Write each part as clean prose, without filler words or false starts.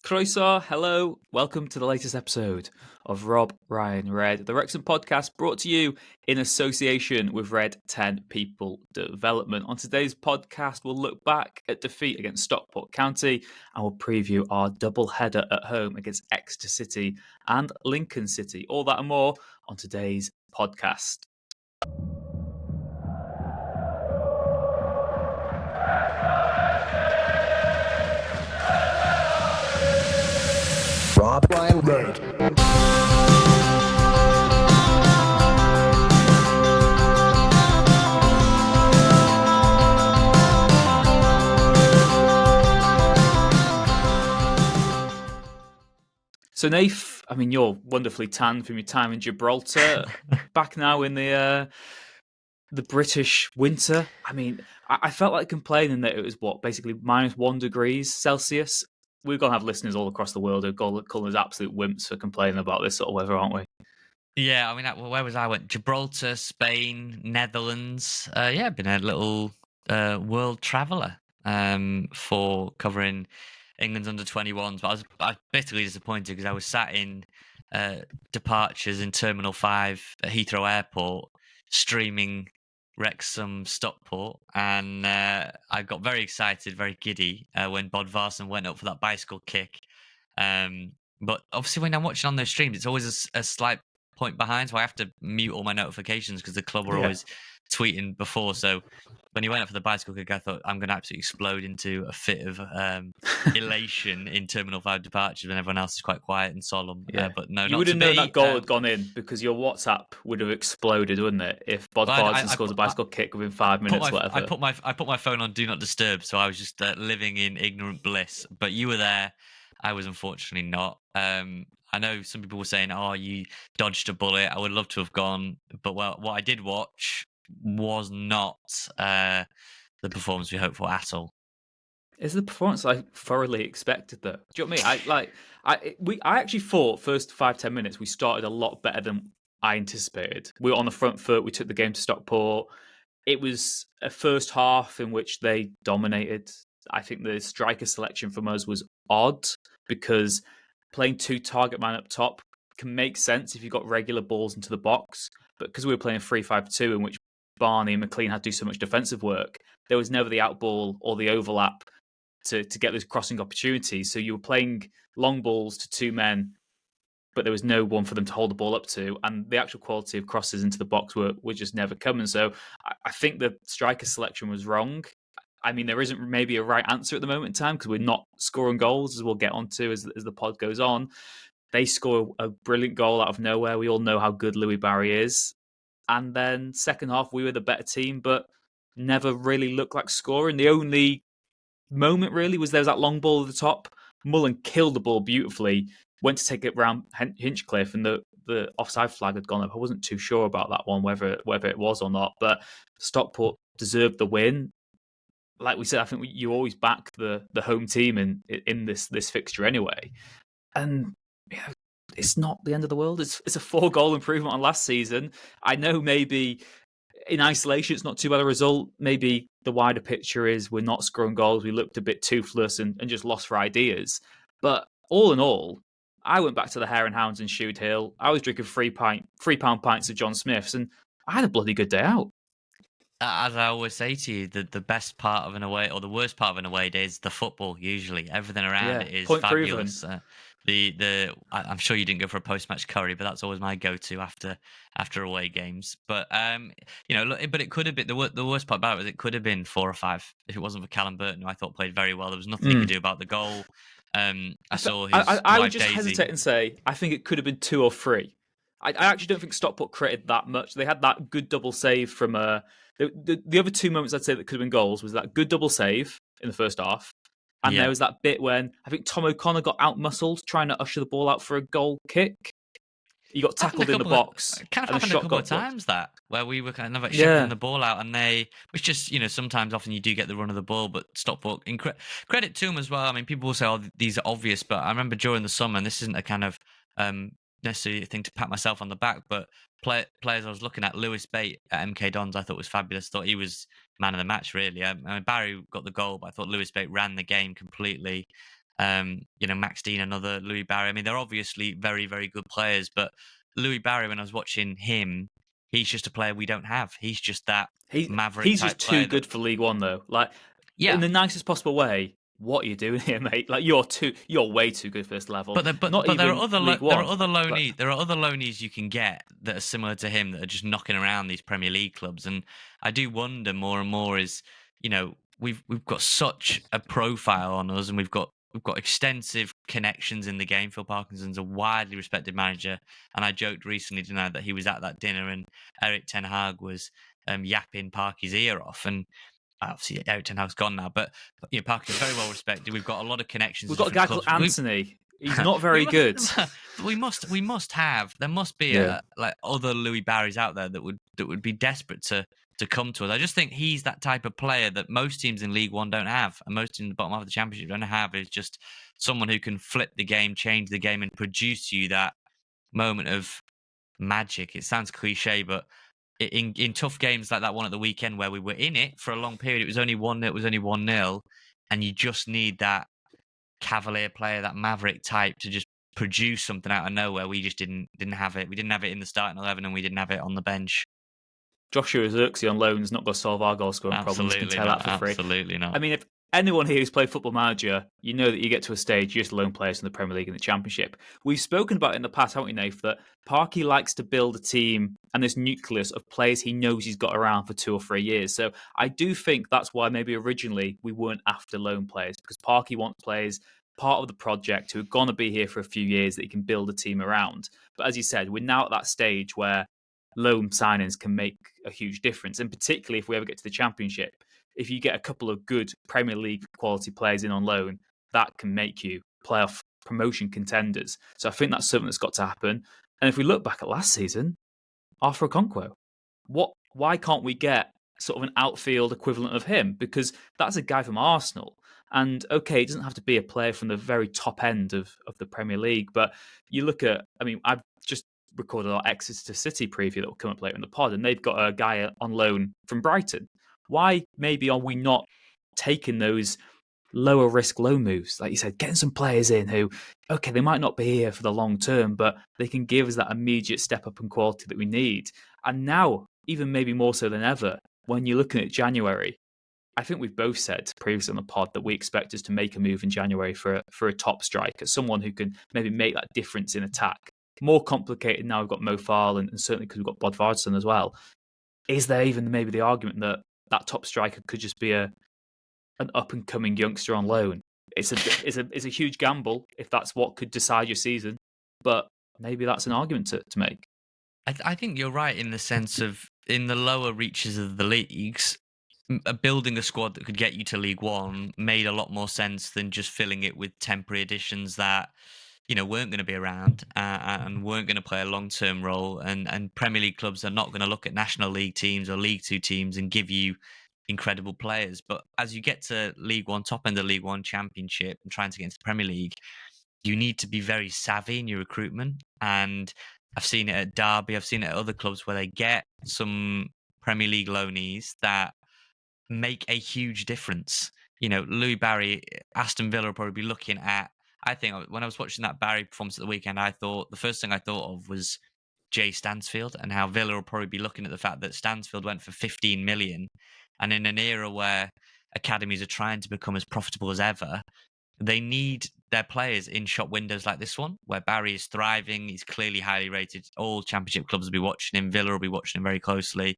Croeso, hello, welcome to the latest episode of RobRyanRed, the Wrexham podcast brought to you in association with Red 10 People Development. On today's podcast, we'll look back at defeat against Stockport County and we'll preview our double header at home against Exeter City and Lincoln City. All that and more on today's podcast. RobRyanRed. So, Nath, I mean, you're wonderfully tanned from your time in Gibraltar. Back now in the British winter. I mean, I felt like complaining that it was basically -1 degrees Celsius. We're going to have listeners all across the world who call us absolute wimps for complaining about this sort of weather, aren't we? Yeah, I mean, where was I? Went Gibraltar, Spain, Netherlands. Been a little world traveller for covering England's under-21s. But I was bitterly disappointed because I was sat in departures in Terminal 5 at Heathrow Airport, streaming Wrexham Stockport, and I got very excited, very giddy when Bodvarsson went up for that bicycle kick. But obviously, when I'm watching on those streams, it's always a slight point behind, so I have to mute all my notifications because the club were always tweeting before. So when he went up for the bicycle kick, I thought I'm going to absolutely explode into a fit of elation in Terminal 5 departures when everyone else is quite quiet and solemn. But no, you would have known that goal had gone in because your WhatsApp would have exploded, wouldn't it? If Bodvarsson scores a bicycle kick within 5 minutes, whatever. I put my phone on Do Not Disturb, so I was just living in ignorant bliss. But you were there. I was unfortunately not. I know some people were saying, "Oh, you dodged a bullet." I would love to have gone, but what I did watch was not the performance we hoped for at all. Is the performance I thoroughly expected, though? Do you know what I mean? I actually thought first 5-10 minutes we started a lot better than I anticipated. We were on the front foot. We took the game to Stockport. It was a first half in which they dominated. I think the striker selection from us was odd because playing two target man up top can make sense if you've got regular balls into the box. But because we were playing 3-5-2 in which Barney and McLean had to do so much defensive work, there was never the outball or the overlap to get those crossing opportunities. So you were playing long balls to two men, but there was no one for them to hold the ball up to. And the actual quality of crosses into the box were just never coming. So I think the striker selection was wrong. I mean, there isn't maybe a right answer at the moment in time because we're not scoring goals, as we'll get onto as the pod goes on. They score a brilliant goal out of nowhere. We all know how good Louis Barry is. And then second half, we were the better team, but never really looked like scoring. The only moment really was there was that long ball at the top. Mullen killed the ball beautifully, went to take it round Hinchcliffe, and the offside flag had gone up. I wasn't too sure about that one, whether it was or not. But Stockport deserved the win. Like we said, I think you always back the home team in this fixture anyway. And it's not the end of the world. It's a 4-goal improvement on last season. I know maybe in isolation it's not too bad a result. Maybe the wider picture is we're not scoring goals. We looked a bit toothless and just lost for ideas. But all in all, I went back to the Hare and Hounds in Shude Hill. I was drinking £3 pints of John Smith's, and I had a bloody good day out. As I always say to you, the best part of an away or the worst part of an away day is the football. Usually, everything around it is fabulous. I'm sure you didn't go for a post-match curry, but that's always my go-to after away games. But but it could have been the worst part about it was it could have been 4 or 5 if it wasn't for Callum Burton, who I thought played very well. There was nothing he could do about the goal. I would just hesitate and say I think it could have been 2 or 3. I actually don't think Stockport created that much. They had that good double save from the other 2 moments I'd say that could have been goals was that good double save in the first half. And there was that bit when I think Tom O'Connor got out-muscled trying to usher the ball out for a goal kick. He got tackled in the box. Kind of happened a couple of times where we were kind of shuffling the ball out, and which just sometimes often you do get the run of the ball, but Stockport, credit to them as well. I mean, people will say, "Oh, these are obvious," but I remember during the summer, and this isn't a kind of necessarily a thing to pat myself on the back, but players I was looking at, Lewis Bate at MK Dons, I thought was fabulous. Thought he was man of the match, really. I mean, Barry got the goal, but I thought Lewis Bate ran the game completely. Max Dean, another Louis Barry. I mean, they're obviously very, very good players, but Louis Barry, when I was watching him, he's just a player we don't have. He's just that maverick He's type just too player that, good for League One, though. Like, in yeah. the nicest possible way. What are you doing here, mate? Like, you're way too good for this level. Not But there are even other League there are One. other Like, loanees you can get that are similar to him that are just knocking around these Premier League clubs, and I do wonder more and more is we've got such a profile on us, and we've got extensive connections in the game. Phil Parkinson's a widely respected manager, and I joked recently, didn't I, that he was at that dinner and Eric Ten Hag was yapping Parky's ear off, and obviously Eric Ten Hag's gone now, but Parkinson's very well respected. We've got a lot of connections we've with got a different guy called clubs. Anthony. He's not We very good. must have. There must be Yeah. like other Louis Barrys out there that would be desperate to come to us. I just think he's that type of player that most teams in League One don't have, and most in the bottom half of the Championship don't have. Is just someone who can flip the game, change the game, and produce you that moment of magic. It sounds cliche, but in tough games like that one at the weekend where we were in it for a long period, it was only 1-0, it was only 1-0, and you just need that cavalier player, that maverick type, to just produce something out of nowhere. We just didn't have it. We didn't have it in the starting 11, and we didn't have it on the bench. Joshua Zirkzee on loan is not going to solve our goal scoring problems. You can tell that for free. Absolutely not. I mean, if anyone here who's played Football Manager, you know that you get to a stage, you just loan players in the Premier League and the Championship. We've spoken about it in the past, haven't we, Nath, that Parky likes to build a team and this nucleus of players he knows he's got around for 2 or 3 years. So I do think that's why maybe originally we weren't after loan players, because Parky wants players part of the project who are going to be here for a few years that he can build a team around. But as you said, we're now at that stage where loan signings can make a huge difference. And particularly if we ever get to the Championship, if you get a couple of good Premier League quality players in on loan, that can make you playoff promotion contenders. So I think that's something that's got to happen. And if we look back at last season, Arthur Okonkwo, why can't we get sort of an outfield equivalent of him? Because that's a guy from Arsenal. And okay, it doesn't have to be a player from the very top end of the Premier League, but you look at, I mean, I've just recorded our Exeter City preview that will come up later in the pod, and they've got a guy on loan from Brighton. Why maybe are we not taking those lower risk low moves? Like you said, getting some players in who, okay, they might not be here for the long term, but they can give us that immediate step up in quality that we need. And now, even maybe more so than ever, when you're looking at January, I think we've both said previously on the pod that we expect us to make a move in January for a top striker, someone who can maybe make that difference in attack. More complicated now. We've got Mo Farl, and certainly because we've got Bodvarsson as well. Is there even maybe the argument that that top striker could just be an up and coming youngster on loan? It's a huge gamble if that's what could decide your season, but maybe that's an argument to make. I think you're right in the sense of in the lower reaches of the leagues, building a squad that could get you to League One made a lot more sense than just filling it with temporary additions that weren't going to be around and weren't going to play a long-term role. And Premier League clubs are not going to look at National League teams or League Two teams and give you incredible players. But as you get to League One, top end of League One, Championship, and trying to get into the Premier League, you need to be very savvy in your recruitment. And I've seen it at Derby, I've seen it at other clubs where they get some Premier League loanees that make a huge difference. Louis Barry, Aston Villa will probably be looking at. I think when I was watching that Barry performance at the weekend, the first thing I thought of was Jay Stansfield and how Villa will probably be looking at the fact that Stansfield went for 15 million. And in an era where academies are trying to become as profitable as ever, they need their players in shop windows like this one, where Barry is thriving. He's clearly highly rated. All Championship clubs will be watching him. Villa will be watching him very closely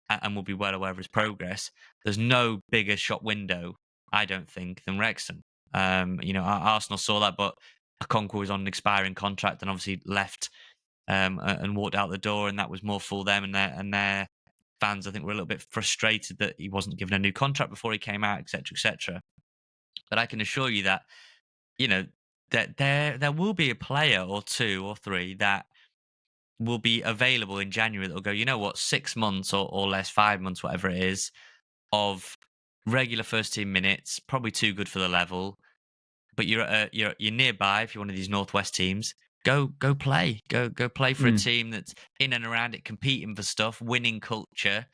and will be well aware of his progress. There's no bigger shop window, I don't think, than Wrexham. Arsenal saw that, but Okonkwo was on an expiring contract and obviously left and walked out the door, and that was more for them and their fans. I think were a little bit frustrated that he wasn't given a new contract before he came out, etc., etc. But I can assure you that that there will be a player or two or three that will be available in January that will go, 6 months or less, 5 months, whatever it is, of regular first team minutes, probably too good for the level. But you're nearby if you're one of these Northwest teams. Go play. Go play for a team that's in and around it, competing for stuff, winning culture,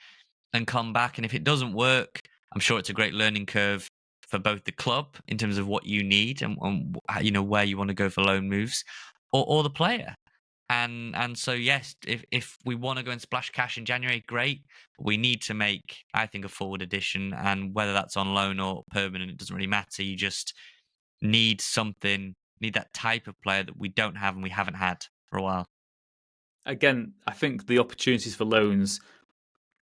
and come back. And if it doesn't work, I'm sure it's a great learning curve for both the club in terms of what you need and where you want to go for loan moves, or the player. And so yes, if we want to go and splash cash in January, great. We need to make, I think, a forward addition, and whether that's on loan or permanent, it doesn't really matter. You just need that type of player that we don't have and we haven't had for a while. Again, I think the opportunities for loans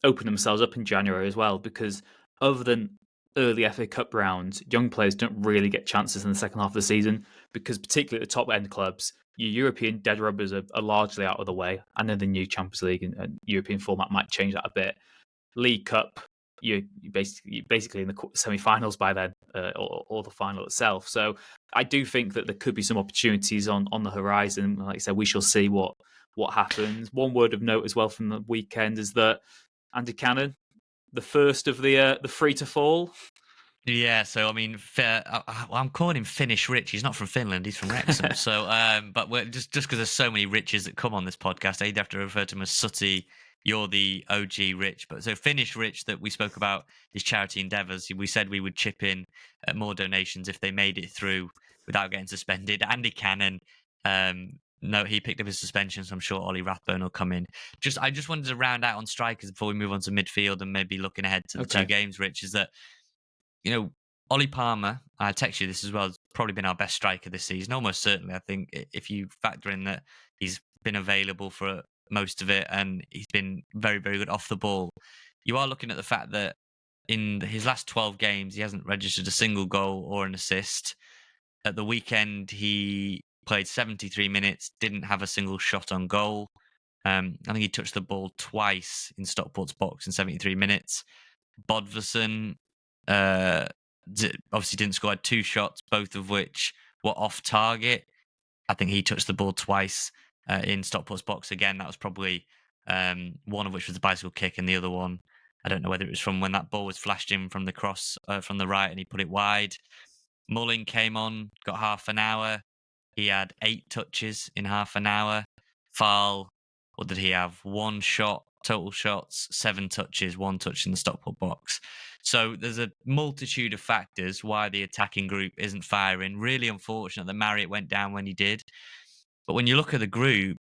open themselves up in January as well, because other than early FA Cup rounds, young players don't really get chances in the second half of the season, because particularly at the top end clubs, your European dead rubbers are largely out of the way. I know the new Champions League and European format might change that a bit. League Cup, you're basically in the semi-finals by then, or the final itself. So I do think that there could be some opportunities on the horizon. Like I said, we shall see what happens. One word of note as well from the weekend is that Andy Cannon, the first of the free to fall. Yeah, so I mean, I'm calling him Finnish Rich. He's not from Finland; he's from Wrexham. So, but we're just because there's so many Riches that come on this podcast, I'd have to refer to him as Sutty. You're the OG Rich, but so Finnish Rich that we spoke about his charity endeavours. We said we would chip in more donations if they made it through without getting suspended. Andy Cannon, no, he picked up his suspension, so I'm sure Ollie Rathbone will come in. I just wanted to round out on strikers before we move on to midfield and maybe looking ahead to the two games. Rich, is that Ollie Palmer, I text you this as well, has probably been our best striker this season, almost certainly. I think if you factor in that he's been available for most of it and he's been very, very good off the ball, you are looking at the fact that in his last 12 games, he hasn't registered a single goal or an assist. At the weekend, he played 73 minutes, didn't have a single shot on goal. I think he touched the ball twice in Stockport's box in 73 minutes. Bodvarsson obviously didn't score, had 2 shots, both of which were off target. I think he touched the ball twice in Stockport's box. Again, that was probably one of which was a bicycle kick, and the other one, I don't know whether it was from when that ball was flashed in from the cross from the right and he put it wide. Mullin came on, got half an hour. He had 8 touches in half an hour. Farl, what did he have? 1 shot, total shots, 7 touches, 1 touch in the Stockport box. So there's a multitude of factors why the attacking group isn't firing. Really unfortunate that Marriott went down when he did. But when you look at the group,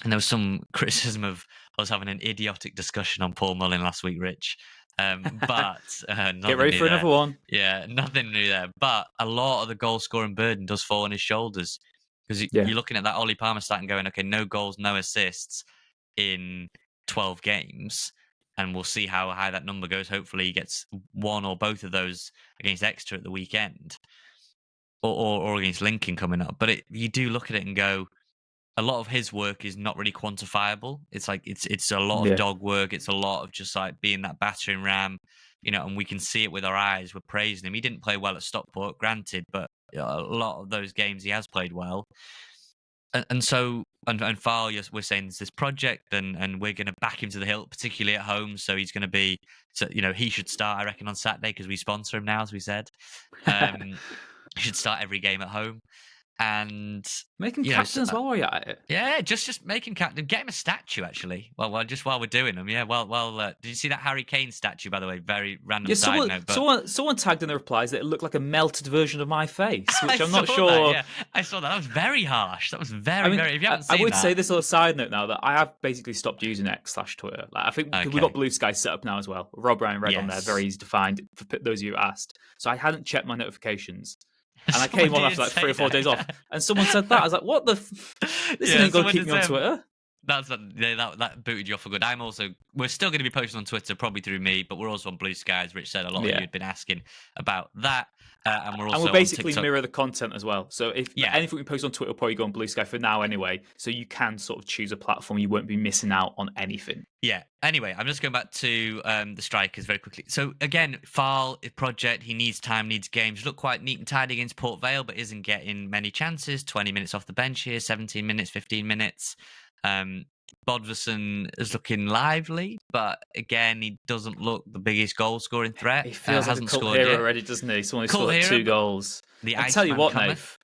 and there was some criticism of us having an idiotic discussion on Paul Mullin last week, Rich. But get ready for another one. Yeah, nothing new there. But a lot of the goal scoring burden does fall on his shoulders, because you're looking at that Ollie Palmer stat and going, okay, no goals, no assists in 12 games. And we'll see how high that number goes. Hopefully he gets one or both of those against Exeter at the weekend, or against Lincoln coming up. But you do look at it and go, a lot of his work is not really quantifiable. It's like it's a lot of dog work. It's a lot of just like being that battering ram, and we can see it with our eyes. We're praising him. He didn't play well at Stockport, granted, but a lot of those games he has played well. And so, and Farl, we're saying there's this project, and we're going to back him to the hilt, particularly at home. So he's going to be, he should start, I reckon, on Saturday, because we sponsor him now, as we said. He should start every game at home. And make him captain as well while you're at it. Yeah, just make him captain. Get him a statue, actually. Well, just while we're doing them. Yeah, did you see that Harry Kane statue, by the way? Very random side note. But someone tagged in the replies that it looked like a melted version of my face, which I'm not sure. That, yeah, I saw that. That was very harsh. That was very. If you haven't seen I would say this little side note now that I have basically stopped using X/Twitter. Like, I think we've got Blue Sky set up now as well. RobRyanRed on there, very easy to find for those of you who asked. So I hadn't checked my notifications. And I came on after like 3 or 4 days off, and someone said that. I was like, "What the? This isn't going to keep me on Twitter." That booted you off for good. We're still going to be posting on Twitter, probably through me, but we're also on Blue Sky, as Rich said. A lot of you had been asking about that, and we're also basically on mirror the content as well. So if anything we post on Twitter will probably go on Blue Sky for now anyway. So you can sort of choose a platform. You won't be missing out on anything. Yeah. Anyway, I'm just going back to the strikers very quickly. So again, Farl project. He needs time, needs games. Looked quite neat and tidy against Port Vale, but isn't getting many chances. 20 minutes off the bench here, 17 minutes, 15 minutes. Bodvarsson is looking lively, but again, he doesn't look the biggest goal-scoring threat. He feels like a cult hero already, doesn't he? Someone who scored 2 goals. I tell you what, Nath,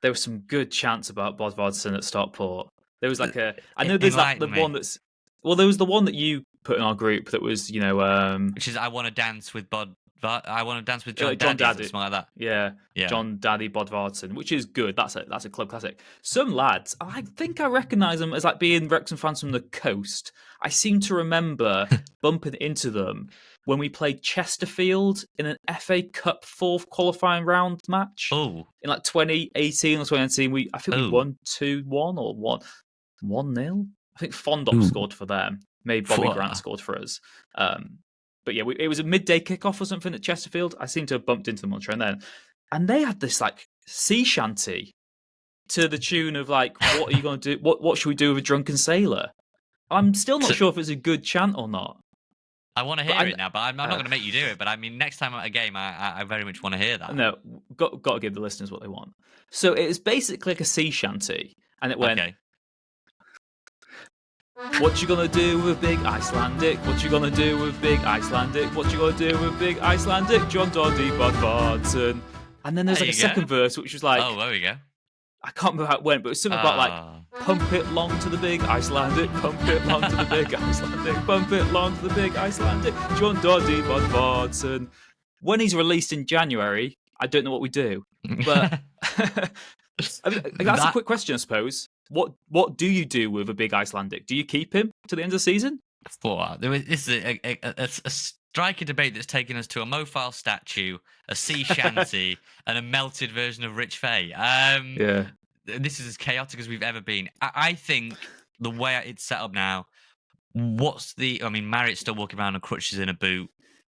there was some good chants about Bodvarsson at Stockport. There was like I know there's the one that's... Well, there was the one that you put in our group that was, which is, I want to dance with I Want to Dance with John John Daddy, Daddy, something like that. yeah, Yeah. John Daddy Bodvarsson, which is good. That's a club classic. Some lads, I think I recognise them as like being Wrexham fans from the coast. I seem to remember bumping into them when we played Chesterfield in an FA Cup fourth qualifying round match Oh, in like 2018 or 2019. I think we won 2-1 or 1-0. I think Fondop scored for them. Maybe Bobby Grant scored for us. But yeah, it was a midday kickoff or something at Chesterfield. I seem to have bumped into them on train then. And they had this like sea shanty to the tune of like, what are you going to do? What should we do with a drunken sailor? I'm still not sure if it's a good chant or not. I want to hear it now, but I'm not going to make you do it. But I mean, next time at a game, I very much want to hear that. No, got to give the listeners what they want. So it's basically like a sea shanty. And it went, Okay. what you gonna do with big Icelandic? What you gonna do with big Icelandic? What you gonna do with big Icelandic? John Doddy Bodvarsson. And then there's like a second verse, which was like, oh, there we go. I can't remember how it went, but it was something about like, pump it long to the big Icelandic, pump it long to the big Icelandic, pump it long to the big Icelandic. John Doddy Bodvarsson. When he's released in January, I don't know what we do. But I mean, that's a quick question, I suppose. What do you do with a big Icelandic? Do you keep him to the end of the season? This is a striking debate that's taken us to a mobile statue, a sea shanty, and a melted version of Rich Fay. Yeah. This is as chaotic as we've ever been. I think the way it's set up now, Marriott's still walking around on crutches in a boot.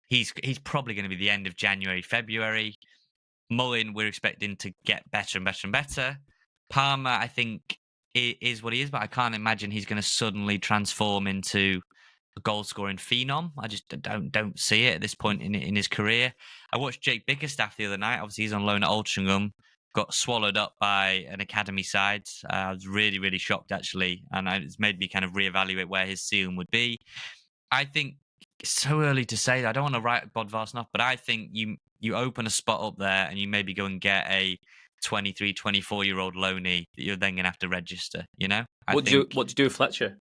He's probably going to be the end of January, February. Mullin, we're expecting to get better and better and better. Palmer, I think, is what he is, but I can't imagine he's going to suddenly transform into a goal-scoring phenom. I just don't see it at this point in his career. I watched Jake Bickerstaff the other night. Obviously, he's on loan at Altrincham. Got swallowed up by an academy side. I was really, really shocked, actually, and it's made me kind of reevaluate where his ceiling would be. I think it's so early to say that. I don't want to write Bodvarsson off, but I think you open a spot up there and you maybe go and get a 23, 24-year-old loanee that you're then going to have to register, you know? What do you do with Fletcher?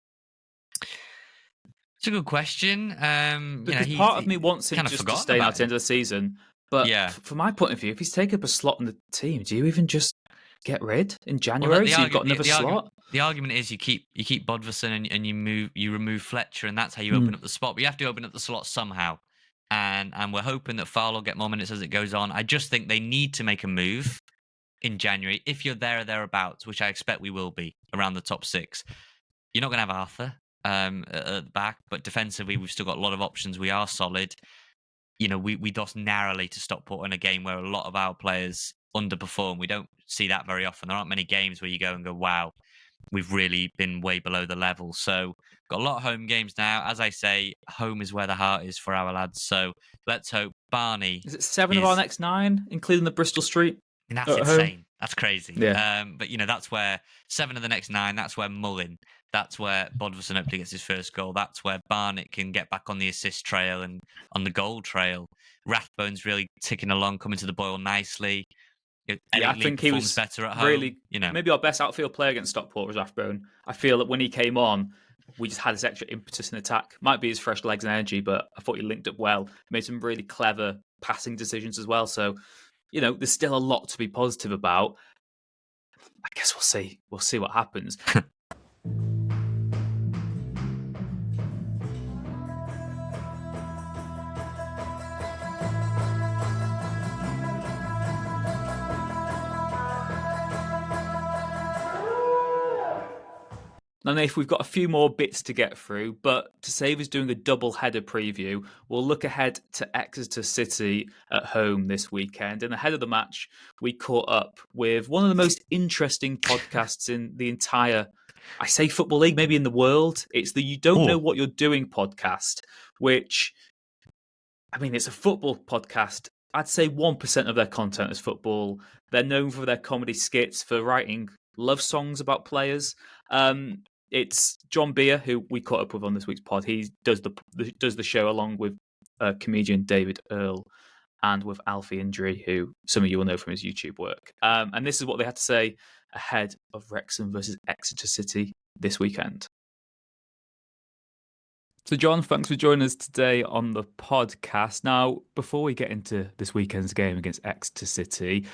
It's a good question. Because part of me wants him just to stay out at the end of the season. But from my point of view, if he's taken up a slot in the team, do you even just get rid in January so you've got another slot? The argument is you keep Bodvarsson and you remove Fletcher, and that's how you open up the spot. But you have to open up the slot somehow. And we're hoping that Fowler will get more minutes as it goes on. I just think they need to make a move in January. If you're there or thereabouts, which I expect we will be around the top six, you're not going to have Arthur at the back, but defensively we've still got a lot of options. We are solid. You know, we lost narrowly to Stockport in a game where a lot of our players underperform. We don't see that very often. There aren't many games where you go and go, wow, we've really been way below the level. So got a lot of home games now. As I say, home is where the heart is for our lads. So let's hope Barney... Is it 7 of our next 9, including the Bristol Street? That's insane. Home? That's crazy. Yeah. But, you know, that's where 7 of the next 9, that's where Mullin, that's where Bodvarsson hopefully gets his first goal. That's where Barnett can get back on the assist trail and on the goal trail. Rathbone's really ticking along, coming to the boil nicely. I think he was better at home. Really, you know, maybe our best outfield player against Stockport was Rathbone. I feel that when he came on, we just had this extra impetus in attack. Might be his fresh legs and energy, but I thought he linked up well. Made some really clever passing decisions as well. So, you know, there's still a lot to be positive about. I guess we'll see. We'll see what happens. Now, Nath, we've got a few more bits to get through, but to save us doing a double-header preview, we'll look ahead to Exeter City at home this weekend. And ahead of the match, we caught up with one of the most interesting podcasts in the entire, I say Football League, maybe in the world. It's the You Don't Know What You're Doing podcast, which, I mean, it's a football podcast. I'd say 1% of their content is football. They're known for their comedy skits, for writing love songs about players. It's John Beer, who we caught up with on this week's pod. He does the show along with comedian David Earl and with Alfie Injury, who some of you will know from his YouTube work. And this is what they had to say ahead of Wrexham versus Exeter City this weekend. So, John, thanks for joining us today on the podcast. Now, before we get into this weekend's game against Exeter City,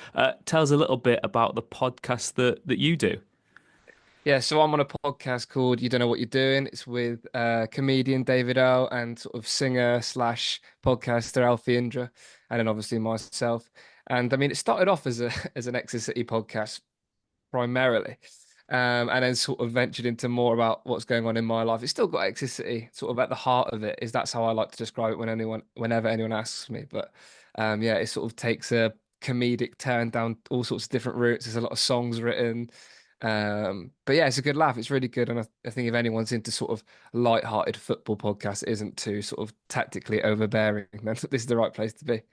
tell us a little bit about the podcast that you do. Yeah, so I'm on a podcast called You Don't Know What You're Doing. It's with comedian David O and sort of singer slash podcaster Alfie Indra, and then obviously myself. And I mean, it started off as a as an Exeter City podcast primarily, and then sort of ventured into more about what's going on in my life. It's still got Exeter City sort of at the heart of it. Is That's how I like to describe it whenever anyone asks me. But yeah, it sort of takes a comedic turn down all sorts of different routes. There's a lot of songs written. But yeah, it's a good laugh. It's really good, and I think if anyone's into sort of light-hearted football podcast, it isn't too sort of tactically overbearing, then this is the right place to be.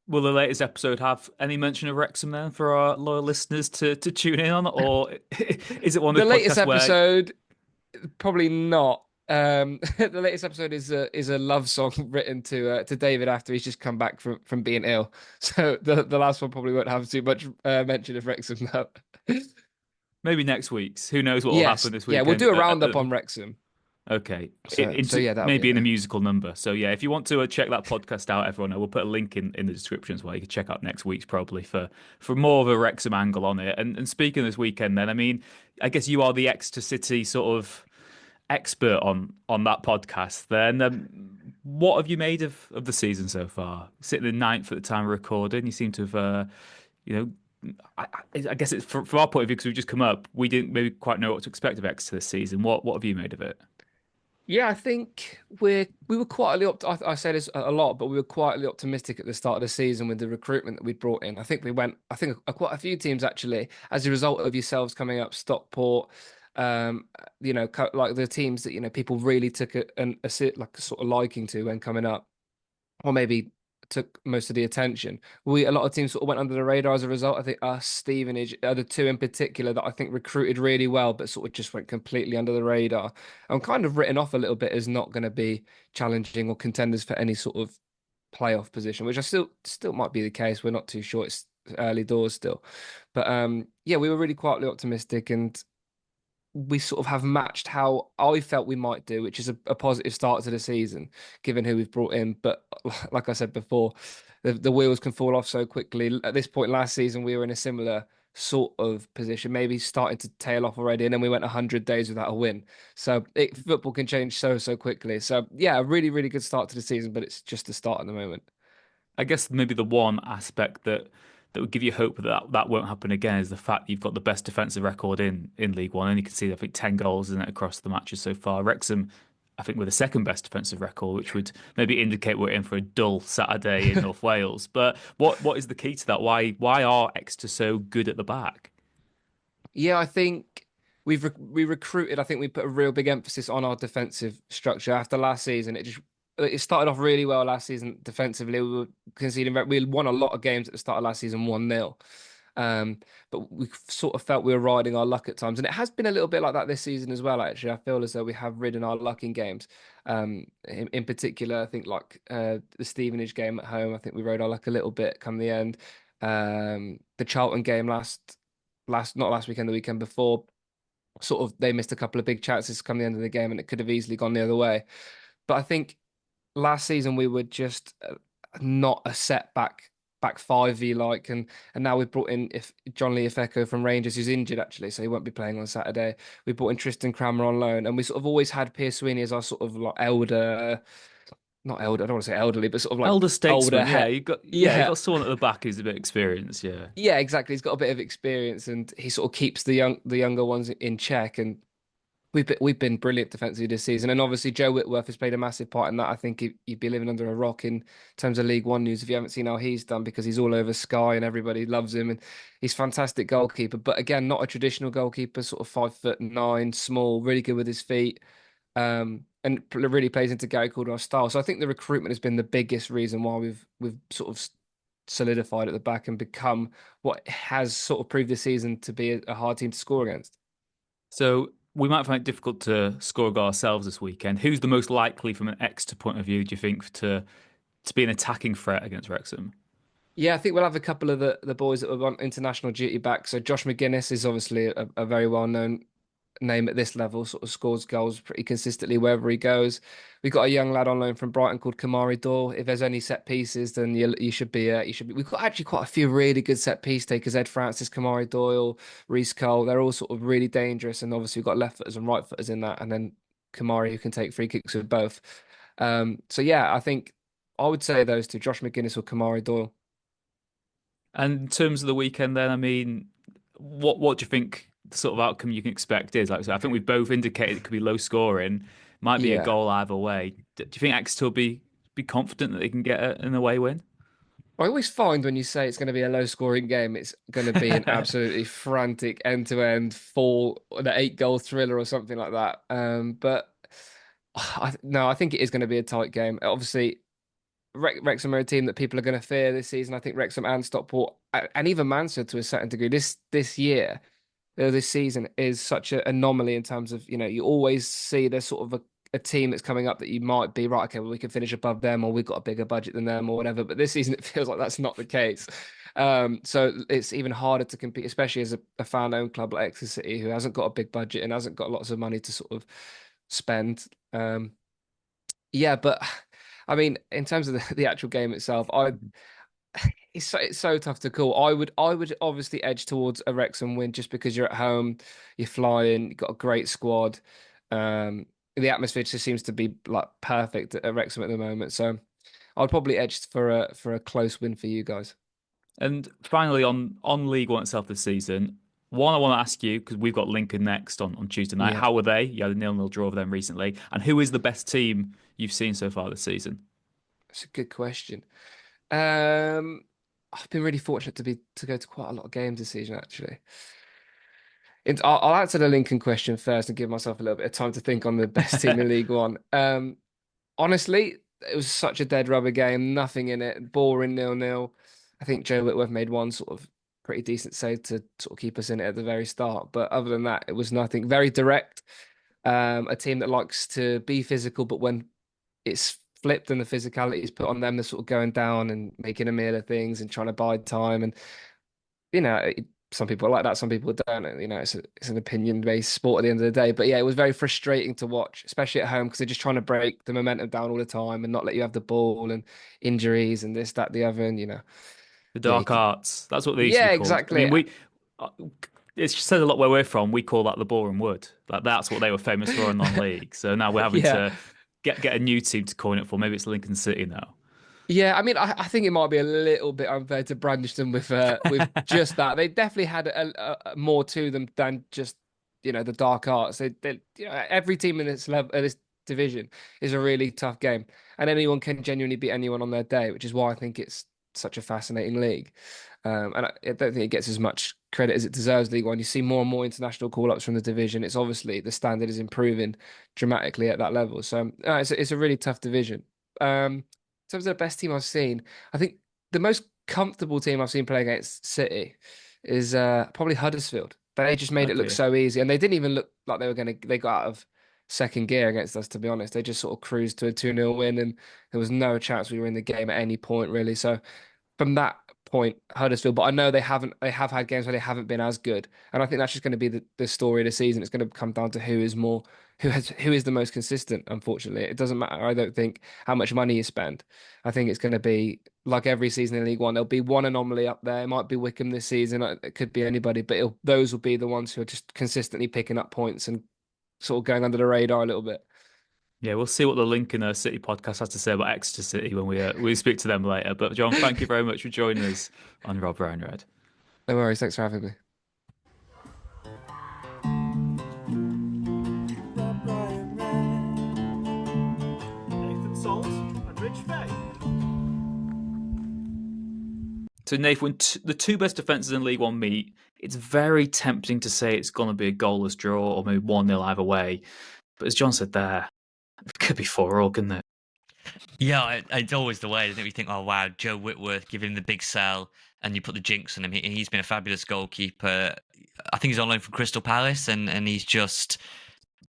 Will the latest episode have any mention of Wrexham then for our loyal listeners to tune in on, or is it one of The those latest podcasts where episode, probably not. The latest episode is a love song written to David after he's just come back from being ill. So the last one probably won't have too much mention of Wrexham now. maybe next week's? Who knows what will happen Yes, this yeah, we'll weekend? do a roundup on Wrexham. Okay, So into yeah, that'll be maybe it in a then. musical number. So yeah, if you want to check that podcast out, everyone, we'll put a link in the description as well. You can check out next week's probably for more of a Wrexham angle on it. And speaking of this weekend, then I mean, I guess you are the Exeter City sort of expert on that podcast. Then what have you made of the season so far? Sitting in ninth at the time of recording, you seem to have you know. I guess it's from our point of view because we've just come up. We didn't maybe quite know what to expect of Exeter this season. What have you made of it? Yeah, I think we were quietly I say this a lot, but we were quietly optimistic at the start of the season with the recruitment that we'd brought in. I think we went. I think quite a few teams actually, as a result of yourselves coming up, Stockport, like the teams that people really took like a sort of liking to when coming up, or maybe took most of the attention. A lot of teams sort of went under the radar as a result. I think us, Stevenage, are the two in particular that I think recruited really well, but sort of just went completely under the radar. And kind of written off a little bit as not going to be challenging or contenders for any sort of playoff position, which I still might be the case. We're not too sure. It's early doors still, but yeah, we were really quietly optimistic, and we sort of have matched how I felt we might do, which is a positive start to the season, given who we've brought in. But like I said before, the wheels can fall off so quickly. At this point last season, we were in a similar sort of position, maybe starting to tail off already, and then we went 100 days without a win. So football can change so quickly. So yeah, a really, really good start to the season, but it's just a start at the moment. I guess maybe the one aspect that would give you hope that won't happen again is the fact you've got the best defensive record in League One, and you can see I think 10 goals in it across the matches so far. Wrexham, I think, with the second best defensive record, which would maybe indicate we're in for a dull Saturday in North Wales. But what is the key to that? Why are Exeter so good at the back? Yeah, I think we recruited. I think we put a real big emphasis on our defensive structure after last season. It started off really well last season defensively. We were conceding. We won a lot of games at the start of last season, 1-0. But we sort of felt we were riding our luck at times, and it has been a little bit like that this season as well. Actually, I feel as though we have ridden our luck in games. In particular, I think like the Stevenage game at home. I think we rode our luck a little bit come the end. The Charlton game not last weekend, the weekend before, sort of they missed a couple of big chances come the end of the game, and it could have easily gone the other way. But I think last season we were just not a setback back five v like, and now we've brought in if John Lee Ifeko from Rangers, who's injured actually, so he won't be playing on Saturday. We brought in Tristan Crammer on loan, and we sort of always had Pierce Sweeney as our sort of like elder, not elder, I don't want to say elderly, but sort of like Elder older statesman, yeah, head. you Yeah, got someone at the back who's a bit experienced, yeah. yeah, exactly. He's got a bit of experience, and he sort of keeps the younger ones in check. And we've been brilliant defensively this season, and obviously Joe Whitworth has played a massive part in that. I think you'd be living under a rock in terms of League One news if you haven't seen how he's done, because he's all over Sky and everybody loves him, and he's a fantastic goalkeeper. But again, not a traditional goalkeeper, sort of 5'9", small, really good with his feet, and really plays into Gary Calderon's style. So I think the recruitment has been the biggest reason why we've sort of solidified at the back and become what has sort of proved this season to be a hard team to score against. So we might find it difficult to score a goal ourselves this weekend. Who's the most likely from an Exeter point of view, do you think, to be an attacking threat against Wrexham? Yeah, I think we'll have a couple of the boys that were on international duty back. So Josh McGuinness is obviously a very well known name at this level, sort of scores goals pretty consistently wherever he goes. We've got a young lad on loan from Brighton called Kamari Doyle. If there's any set pieces, then you should be. We've got actually quite a few really good set piece takers. Ed Francis, Kamari Doyle, Reece Cole. They're all sort of really dangerous, and obviously we've got left footers and right footers in that, and then Kamari who can take free kicks with both. So yeah, I think I would say those two, Josh McGuinness or Kamari Doyle. And in terms of the weekend, then, I mean, what do you think the sort of outcome you can expect is? Like I said, I think we've both indicated it could be low scoring, might be a Yeah. goal either way. Do you think Exeter will be confident that they can get an away win? I always find when you say it's going to be a low scoring game, it's going to be an absolutely frantic end to end an 8 goal thriller or something like that. But no, I think it is going to be a tight game. Obviously, Wrexham are a team that people are going to fear this season. I think Wrexham and Stockport and even Mansfield to a certain degree this year, this season is such an anomaly in terms of, you always see there's sort of a team that's coming up that you might be right. Okay, well, we can finish above them, or we've got a bigger budget than them, or whatever. But this season, it feels like that's not the case. So it's even harder to compete, especially as a fan-owned club like Exeter City, who hasn't got a big budget and hasn't got lots of money to sort of spend. Yeah, but I mean, in terms of the actual game itself, it's so tough to call. I would obviously edge towards a Wrexham win just because you're at home, you're flying, you've got a great squad. The atmosphere just seems to be like perfect at Wrexham at the moment. So I'd probably edge for a close win for you guys. And finally, on League One itself this season, one I want to ask you because we've got Lincoln next on Tuesday night. Yeah, How were they? You had a 0-0 draw with them recently, and who is the best team you've seen so far this season? it's a good question. Um, I've been really fortunate to go to quite a lot of games this season, actually. I'll answer the Lincoln question first and give myself a little bit of time to think on the best team in League One. Honestly, it was such a dead rubber game, nothing in it, boring 0-0. I think Joe Whitworth made one sort of pretty decent save to sort of keep us in it at the very start. But other than that, it was nothing. Very direct. A team that likes to be physical, but when it's flipped and the physicality is put on them, they're sort of going down and making a meal of things and trying to bide time. And some people like that, some people don't. It's an opinion-based sport at the end of the day. But yeah, it was very frustrating to watch, especially at home, because they're just trying to break the momentum down all the time and not let you have the ball and injuries and this, that, the other. And The yeah, dark arts. That's what they used to yeah, be called. I exactly. mean, uh, it's said a lot where we're from. We call that the boring wood. Like that's what they were famous for in non-league. So now we're having Yeah. to get a new team to coin it for. Maybe it's Lincoln City now. Yeah, I mean, I think it might be a little bit unfair to brandish them with just that. They definitely had more to them than just the dark arts. Every team in this level, this division, is a really tough game, and anyone can genuinely beat anyone on their day, which is why I think it's such a fascinating league. And I don't think it gets as much credit as it deserves. League One, you see more and more international call-ups from the division. It's obviously the standard is improving dramatically at that level. So it's a really tough division. In terms of the best team I've seen, I think the most comfortable team I've seen play against City is probably Huddersfield. They just made it look Okay. so easy, and they didn't even look like they were going to. They got out of second gear against us, to be honest. They just sort of cruised to a 2-0 win, and there was no chance we were in the game at any point, really. So from that point, Huddersfield. But I know they haven't. They have had games where they haven't been as good, and I think that's just going to be the story of the season. It's going to come down to who is the most consistent. Unfortunately, it doesn't matter. I don't think how much money you spend. I think it's going to be like every season in League One. There'll be one anomaly up there. It might be Wickham this season. It could be anybody, but those will be the ones who are just consistently picking up points and sort of going under the radar a little bit. Yeah, we'll see what the Lincoln City podcast has to say about Exeter City when we speak to them later. But John, thank you very much for joining us on RobRyanRed. No worries. Thanks for having me. Rob Ryan Red. Nathan Salt and Rich Fay. So, Nathan, when the two best defences in League One meet, it's very tempting to say it's going to be a goalless draw or maybe 1-0 either way. But as John said there, it could be 4-4, couldn't it? Yeah, it's always the way, isn't it? We think, oh, wow, Joe Whitworth, give him the big sell, and you put the jinx on him. He's been a fabulous goalkeeper. I think he's on loan from Crystal Palace, and he's just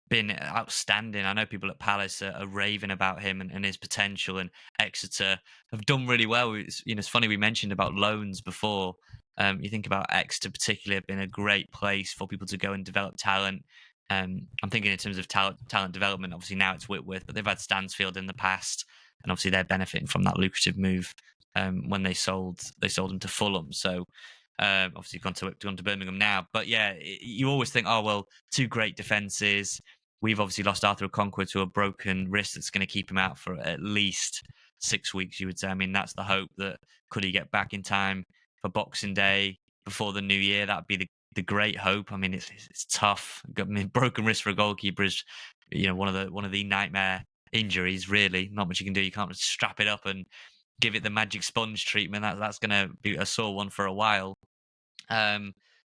been outstanding. I know people at Palace are raving about him and his potential, and Exeter have done really well. It's funny we mentioned about loans before. You think about Exeter particularly have been a great place for people to go and develop talent. I'm thinking in terms of talent development. Obviously now it's Whitworth, but they've had Stansfield in the past, and obviously they're benefiting from that lucrative move when they sold him to Fulham. So obviously gone to Birmingham now. But yeah, you always think, oh well, two great defenses. We've obviously lost Arthur Okonkwo to a broken wrist that's going to keep him out for at least 6 weeks. You would say. I mean, that's the hope. That could he get back in time for Boxing Day before the new year? That'd be the great hope. I mean, it's tough. I mean, broken wrist for a goalkeeper is, one of the nightmare injuries. Really, not much you can do. You can't just strap it up and give it the magic sponge treatment. That's going to be a sore one for a while.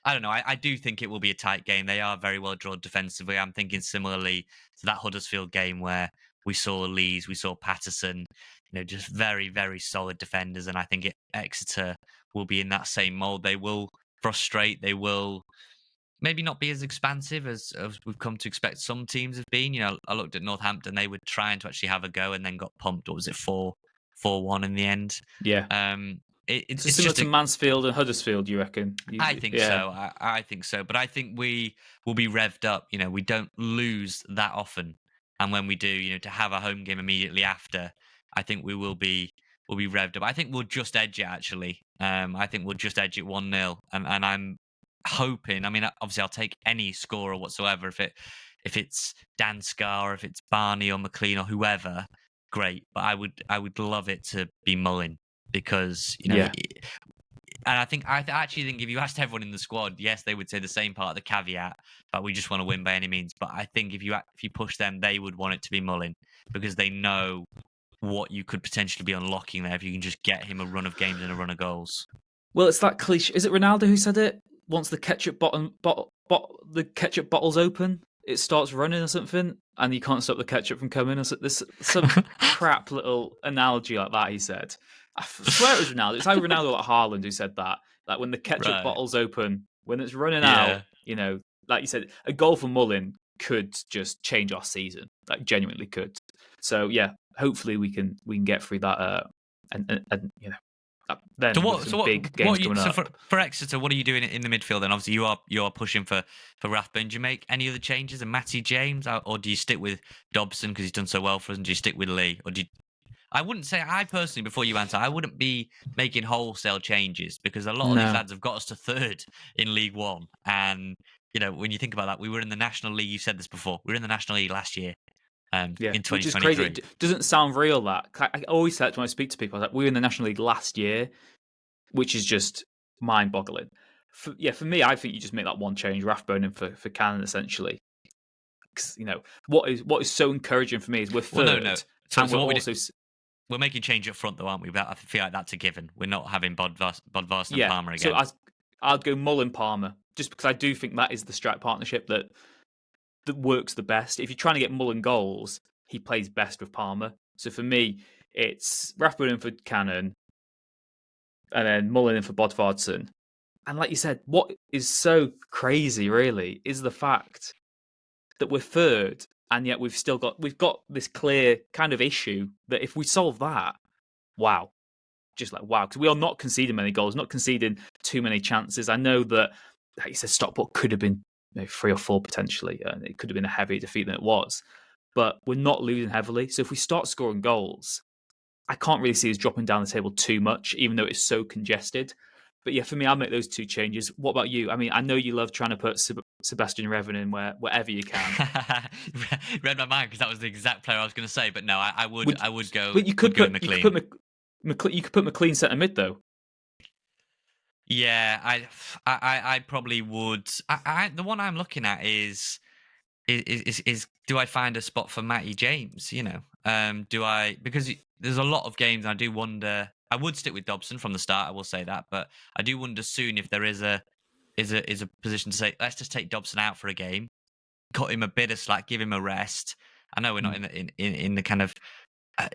I don't know. I do think it will be a tight game. They are very well drawn defensively. I'm thinking similarly to that Huddersfield game where we saw Lees, we saw Patterson, just very, very solid defenders. And I think Exeter will be in that same mold. They will frustrate. They will maybe not be as expansive as we've come to expect some teams have been. I looked at Northampton. They were trying to actually have a go and then got pumped. What was it, 4-1 in the end? Yeah. It's similar just to Mansfield and Huddersfield, you reckon? I think so. I think so. But I think we will be revved up. We don't lose that often. And when we do, to have a home game immediately after, I think we'll be revved up. I think we'll just edge it, actually. I think we'll just edge it 1-0. And I'm hoping, I mean, obviously I'll take any score or whatsoever. If it's Dan Scar or if it's Barney or McLean or whoever, great. But I would love it to be Mullin because, and I actually think if you asked everyone in the squad, yes, they would say the same part of the caveat, but we just want to win by any means. But I think if you push them, they would want it to be Mullin because they know what you could potentially be unlocking there if you can just get him a run of games and a run of goals. Well, it's that cliche. Is it Ronaldo who said it? Once the ketchup the ketchup bottle's open, it starts running or something, and you can't stop the ketchup from coming. Or there's some crap little analogy like that. He said. I swear it was Ronaldo. It's like Ronaldo like Haaland who said that. Like when the ketchup bottle's open, when it's running out, like you said, a goal from Mullin could just change our season. Like genuinely could. So yeah, hopefully we can get through that. And then big games coming up. So for Exeter, what are you doing in the midfield? Then obviously you are pushing for Rathbone. Do you make any other changes? And Matty James, or do you stick with Dobson because he's done so well for us? And do you stick with Lee, or do you? I wouldn't say, I personally, before you answer, I wouldn't be making wholesale changes because a lot of these lads have got us to third in League One. And, when you think about that, we were in the National League. You said this before. We were in the National League last year in 2023. Which is crazy. It doesn't sound real, that. I always say that when I speak to people. I was like, we were in the National League last year, which is just mind-boggling. For me, I think you just make that one change, Rathbone in for Cannon, essentially. Because, what is so encouraging for me is we're third. No. We're making change up front, though, aren't we? I feel like that's a given. We're not having Bodvarsson and Palmer again. So I'd go Mullin-Palmer, just because I do think that is the strike partnership that works the best. If you're trying to get Mullin goals, he plays best with Palmer. So for me, it's Rathbone in for Cannon, and then Mullin in for Bodvarsson. And like you said, what is so crazy, really, is the fact that we're third, and yet we've got this clear kind of issue that if we solve that, wow, just like wow, because we are not conceding many goals, not conceding too many chances. I know that, like you said, Stockport could have been 3 or 4 potentially, and it could have been a heavier defeat than it was, but we're not losing heavily. So if we start scoring goals, I can't really see us dropping down the table too much, even though it's so congested. But yeah, for me, I'll make those 2 changes. What about you? I mean, I know you love trying to put Sebastian Revan in wherever you can. Read my mind because that was the exact player I was going to say. But no, I would go. But you could put McLean. You could put McLean centre mid though. Yeah, I probably would. The one I'm looking at is do I find a spot for Matty James? Do I, because there's a lot of games I do wonder. I would stick with Dobson from the start, I will say that, but I do wonder soon if there is a position to say, let's just take Dobson out for a game, cut him a bit of slack, give him a rest. I know we're not in the kind of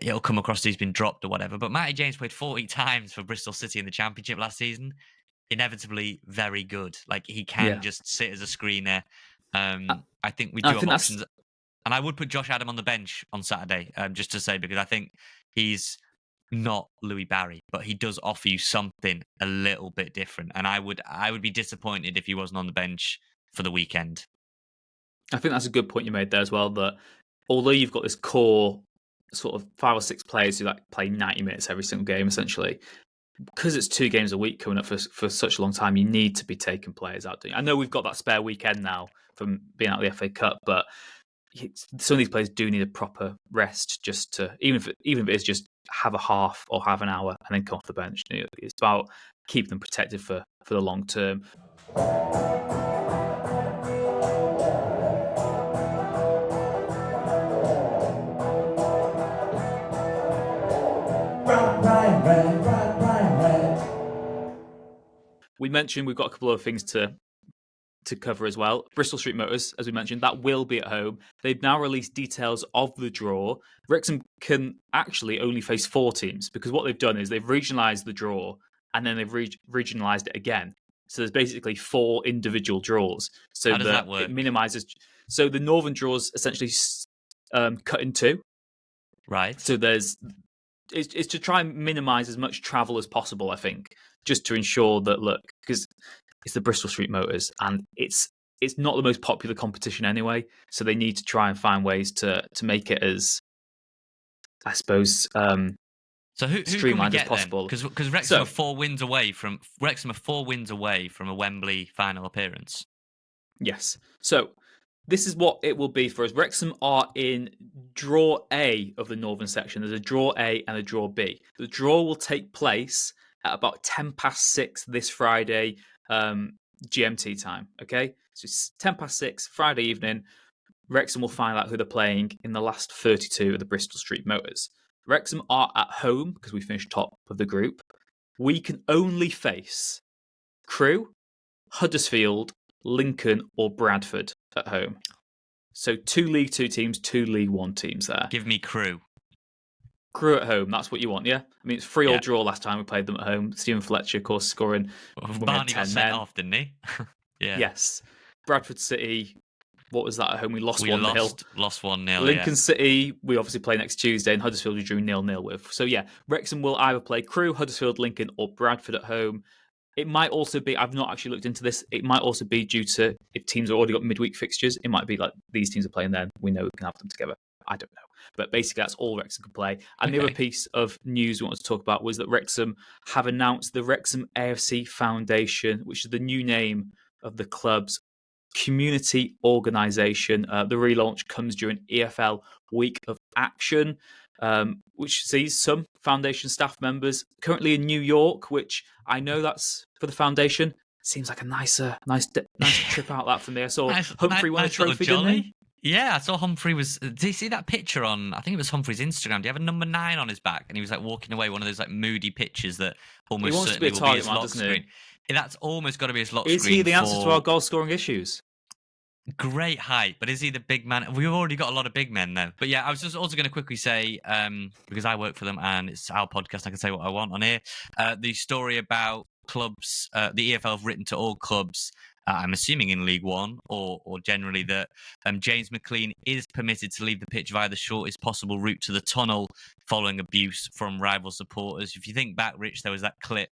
it'll come across he's been dropped or whatever, but Matty James played 40 times for Bristol City in the Championship last season. Inevitably very good. Like he can just sit as a screener. I think we do have options. And I would put Josh Adam on the bench on Saturday, just to say, because I think he's not Louis Barry, but he does offer you something a little bit different. And I would be disappointed if he wasn't on the bench for the weekend. I think that's a good point you made there as well, that although you've got this core sort of 5 or 6 players who like play 90 minutes every single game, essentially, because it's 2 games a week coming up for such a long time, you need to be taking players out. I know we've got that spare weekend now from being out of the FA Cup, but some of these players do need a proper rest, just to even if it is just have a half or have an hour and then come off the bench. It's about keeping them protected for the long term. We mentioned we've got a couple of things to cover as well. Bristol Street Motors, as we mentioned, that will be at home. They've now released details of the draw. Wrexham can actually only face 4 teams, because what they've done is they've regionalised the draw and then they've regionalised it again. So there's basically 4 individual draws. So how does that work? It minimises. So the northern draws essentially cut in 2. Right. So it's to try and minimise as much travel as possible, I think, just to ensure that, look, because it's the Bristol Street Motors and it's not the most popular competition anyway, so they need to try and find ways to make it as, I suppose, so who streamlined can we as possible. Because Wrexham are 4 wins away from a Wembley final appearance. Yes. So this is what it will be for us. Wrexham are in draw A of the northern section. There's a draw A and a draw B. The draw will take place at about 6:10 this Friday, GMT time. Okay, so it's 6:10 Friday evening. Wrexham will find out who they're playing in the last 32 of the Bristol Street Motors. Wrexham are at home because we finished top of the group. We can only face Crewe, Huddersfield, Lincoln, or Bradford at home. So 2 League 2 teams, 2 League 1 teams there. Give me Crewe. Crewe at home, that's what you want, yeah? I mean, it's 3-3 draw last time we played them at home. Stephen Fletcher, of course, scoring. Barney got sent off, didn't he? Yeah. Yes. Bradford City, what was that at home? We lost 1-0. Lost 1-0, Lincoln City, we obviously play next Tuesday, and Huddersfield we drew 0-0 with. So yeah, Wrexham will either play Crewe, Huddersfield, Lincoln, or Bradford at home. It might also be, I've not actually looked into this, it might also be due to if teams have already got midweek fixtures, it might be like these teams are playing then, we know we can have them together. I don't know. But basically, that's all Wrexham can play. And the other piece of news we wanted to talk about was that Wrexham have announced the Wrexham AFC Foundation, which is the new name of the club's community organisation. The relaunch comes during EFL Week of Action, which sees some foundation staff members currently in New York, which I know that's for the foundation. Seems like a nice trip out that for me. I saw Humphrey won a trophy, didn't he? Yeah, I saw Humphrey was. Did you see that picture on? I think it was Humphrey's Instagram. Do you have a number 9 on his back? And he was like walking away, one of those like moody pictures that almost certainly will be his lock screen. That's almost got to be his lock screen. Is he the answer to our goal scoring issues? Great height, but is he the big man? We've already got a lot of big men though. But yeah, I was just also going to quickly say, because I work for them and it's our podcast, I can say what I want on here. The story about clubs, the EFL have written to all clubs. I'm assuming in League One or generally that James McLean is permitted to leave the pitch via the shortest possible route to the tunnel following abuse from rival supporters. If you think back, Rich, there was that clip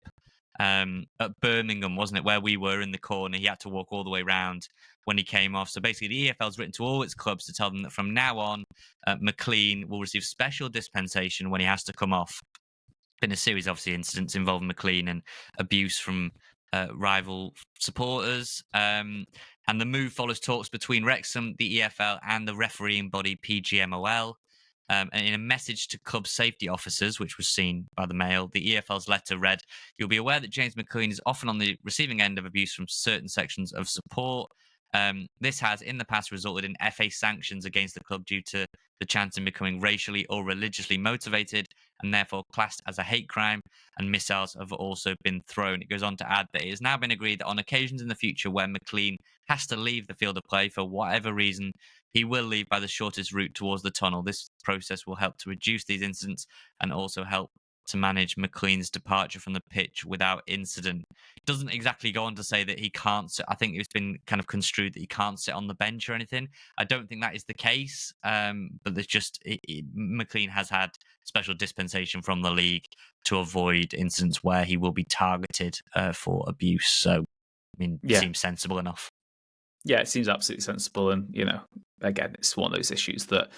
at Birmingham, wasn't it, where we were in the corner. He had to walk all the way round when he came off. So basically, the EFL's written to all its clubs to tell them that from now on, McLean will receive special dispensation when he has to come off. Been a series, obviously, incidents involving McLean and abuse from rival supporters. And the move follows talks between Wrexham, the EFL, and the refereeing body PGMOL. And in a message to club safety officers, which was seen by the Mail, the EFL's letter read, "You'll be aware that James McLean is often on the receiving end of abuse from certain sections of support. This has, in the past, resulted in FA sanctions against the club due to the chanting becoming racially or religiously motivated and therefore classed as a hate crime, and missiles have also been thrown." It goes on to add that it has now been agreed that on occasions in the future where McLean has to leave the field of play for whatever reason, he will leave by the shortest route towards the tunnel. This process will help to reduce these incidents and also help to manage McLean's departure from the pitch without incident. Doesn't exactly go on to say that he can't sit. I think it's been kind of construed that he can't sit on the bench or anything. I don't think that is the case, but there's just McLean has had special dispensation from the league to avoid incidents where he will be targeted for abuse. So, I mean, seems sensible enough. Yeah, it seems absolutely sensible. And, again, it's one of those issues that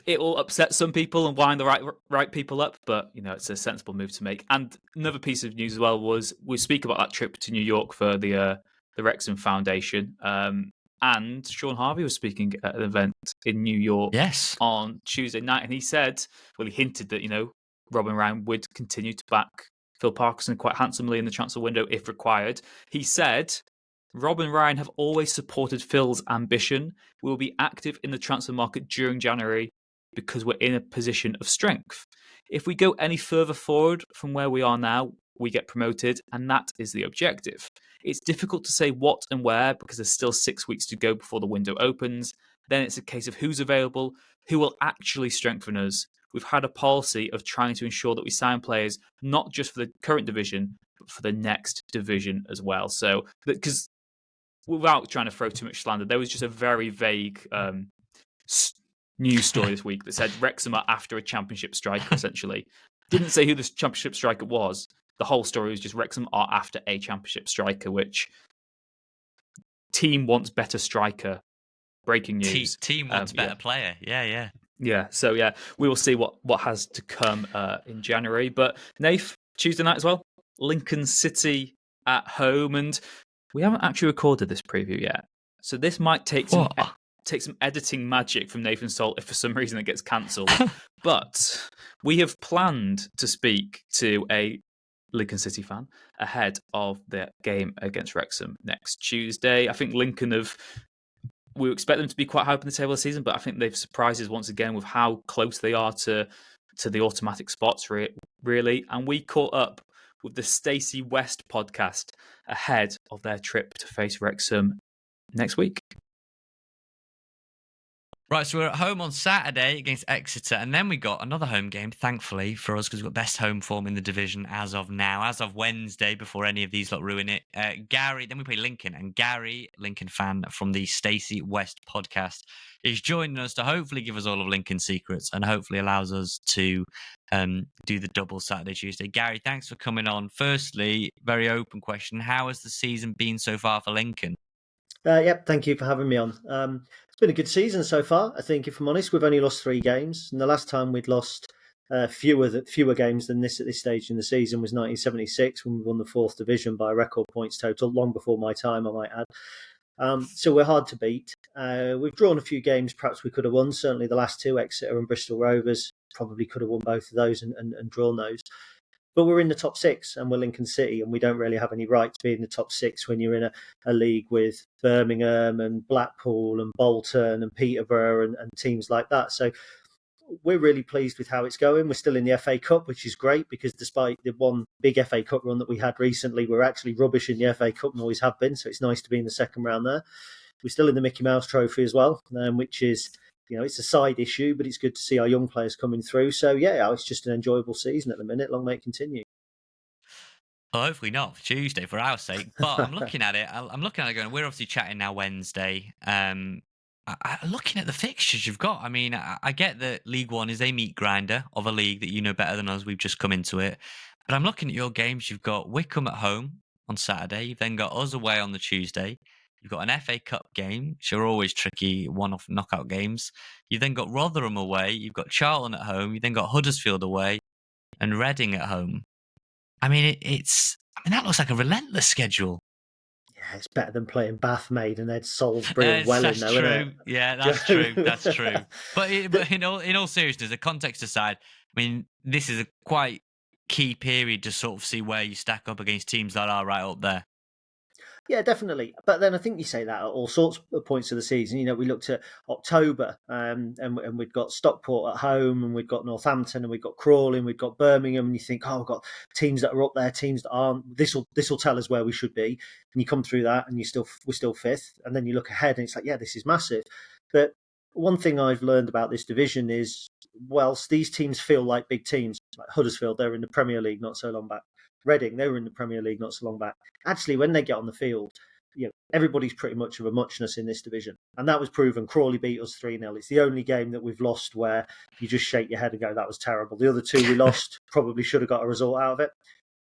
it will upset some people and wind the right people up, but, it's a sensible move to make. And another piece of news as well was we speak about that trip to New York for the Wrexham Foundation. And Sean Harvey was speaking at an event in New York on Tuesday night. And he said, he hinted that, Rob and Ryan would continue to back Phil Parkinson quite handsomely in the transfer window if required. He said, Rob and Ryan have always supported Phil's ambition. We will be active in the transfer market during January because we're in a position of strength. If we go any further forward from where we are now, we get promoted, and that is the objective. It's difficult to say what and where because there's still 6 weeks to go before the window opens. Then it's a case of who's available, who will actually strengthen us. We've had a policy of trying to ensure that we sign players not just for the current division, but for the next division as well. So, because without trying to throw too much slander, there was just a very vague news story this week that said Wrexham are after a championship striker, essentially. Didn't say who the championship striker was. The whole story was just Wrexham are after a championship striker, which team wants better striker. Breaking news. Team wants better player. Yeah. Yeah, so we will see what has to come in January. But Nath, Tuesday night as well, Lincoln City at home, and we haven't actually recorded this preview yet. So this might take some editing magic from Nathan Salt if for some reason it gets cancelled. But we have planned to speak to a Lincoln City fan ahead of the game against Wrexham next Tuesday. I think Lincoln we expect them to be quite high up in the table this season, but I think they've surprised us once again with how close they are to the automatic spots, really. And we caught up with the Stacey West podcast ahead of their trip to face Wrexham next week. Right, so we're at home on Saturday against Exeter, and then we got another home game, thankfully, for us, because we've got best home form in the division as of now, as of Wednesday, before any of these lot ruin it. Gary, then we play Lincoln, and Gary, Lincoln fan from the Stacey West podcast, is joining us to hopefully give us all of Lincoln secrets and hopefully allows us to do the double Saturday, Tuesday. Gary, thanks for coming on. Firstly, very open question, how has the season been so far for Lincoln? Yep, thank you for having me on. It's been a good season so far, I think, if I'm honest. We've only lost 3 games, and the last time we'd lost fewer games than this at this stage in the season was 1976 when we won the 4th division by a record points total, long before my time, I might add. So we're hard to beat. We've drawn a few games perhaps we could have won. Certainly the last 2, Exeter and Bristol Rovers, probably could have won both of those and drawn those. But we're in the top 6 and we're Lincoln City, and we don't really have any right to be in the top 6 when you're in a league with Birmingham and Blackpool and Bolton and Peterborough and teams like that. So we're really pleased with how it's going. We're still in the FA Cup, which is great because despite the one big FA Cup run that we had recently, we're actually rubbish in the FA Cup and always have been. So it's nice to be in the second round there. We're still in the Mickey Mouse Trophy as well, which is, it's a side issue, but it's good to see our young players coming through. So, it's just an enjoyable season at the minute. Long may it continue. Well, hopefully not for Tuesday, for our sake. But I'm looking at it. Going, we're obviously chatting now Wednesday. Looking at the fixtures you've got, I get that League One is a meat grinder of a league that you know better than us. We've just come into it. But I'm looking at your games. You've got Wycombe at home on Saturday. You've then got us away on the Tuesday. You've got an FA Cup game, which are always tricky, one-off knockout games. You've then got Rotherham away. You've got Charlton at home. You've then got Huddersfield away and Reading at home. That looks like a relentless schedule. Yeah, it's better than playing Bath, Maiden, Ed, Salisbury, and Welling, though, isn't it? Yeah, that's true. That's true. But in all seriousness, the context aside, this is a quite key period to sort of see where you stack up against teams that are right up there. Yeah, definitely. But then I think you say that at all sorts of points of the season. We looked at October and we've got Stockport at home and we've got Northampton and we've got Crawley and we've got Birmingham, and you think, we've got teams that are up there, teams that aren't. This will tell us where we should be. And you come through that and we're still 5th. And then you look ahead and it's like, this is massive. But one thing I've learned about this division is, whilst these teams feel like big teams, like Huddersfield, they're in the Premier League not so long back. Reading, they were in the Premier League not so long back. Actually, when they get on the field, everybody's pretty much of a muchness in this division. And that was proven. Crawley beat us 3-0. It's the only game that we've lost where you just shake your head and go, that was terrible. The other 2 we lost, probably should have got a result out of it.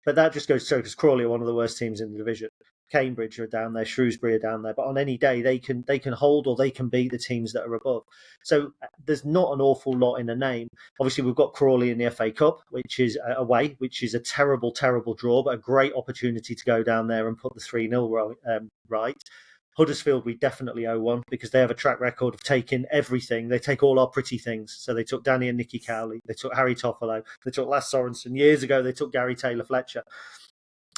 But that just goes to show, because Crawley are one of the worst teams in the division. Cambridge are down there, Shrewsbury are down there, but on any day they can hold or they can beat the teams that are above. So there's not an awful lot in a name. Obviously, we've got Crawley in the FA Cup, which is away, which is a terrible, terrible draw, but a great opportunity to go down there and put the 3-0 right. Huddersfield, we definitely owe one because they have a track record of taking everything. They take all our pretty things. So they took Danny and Nicky Cowley. They took Harry Toffolo. They took Lass Sorensen. Years ago, they took Gary Taylor-Fletcher.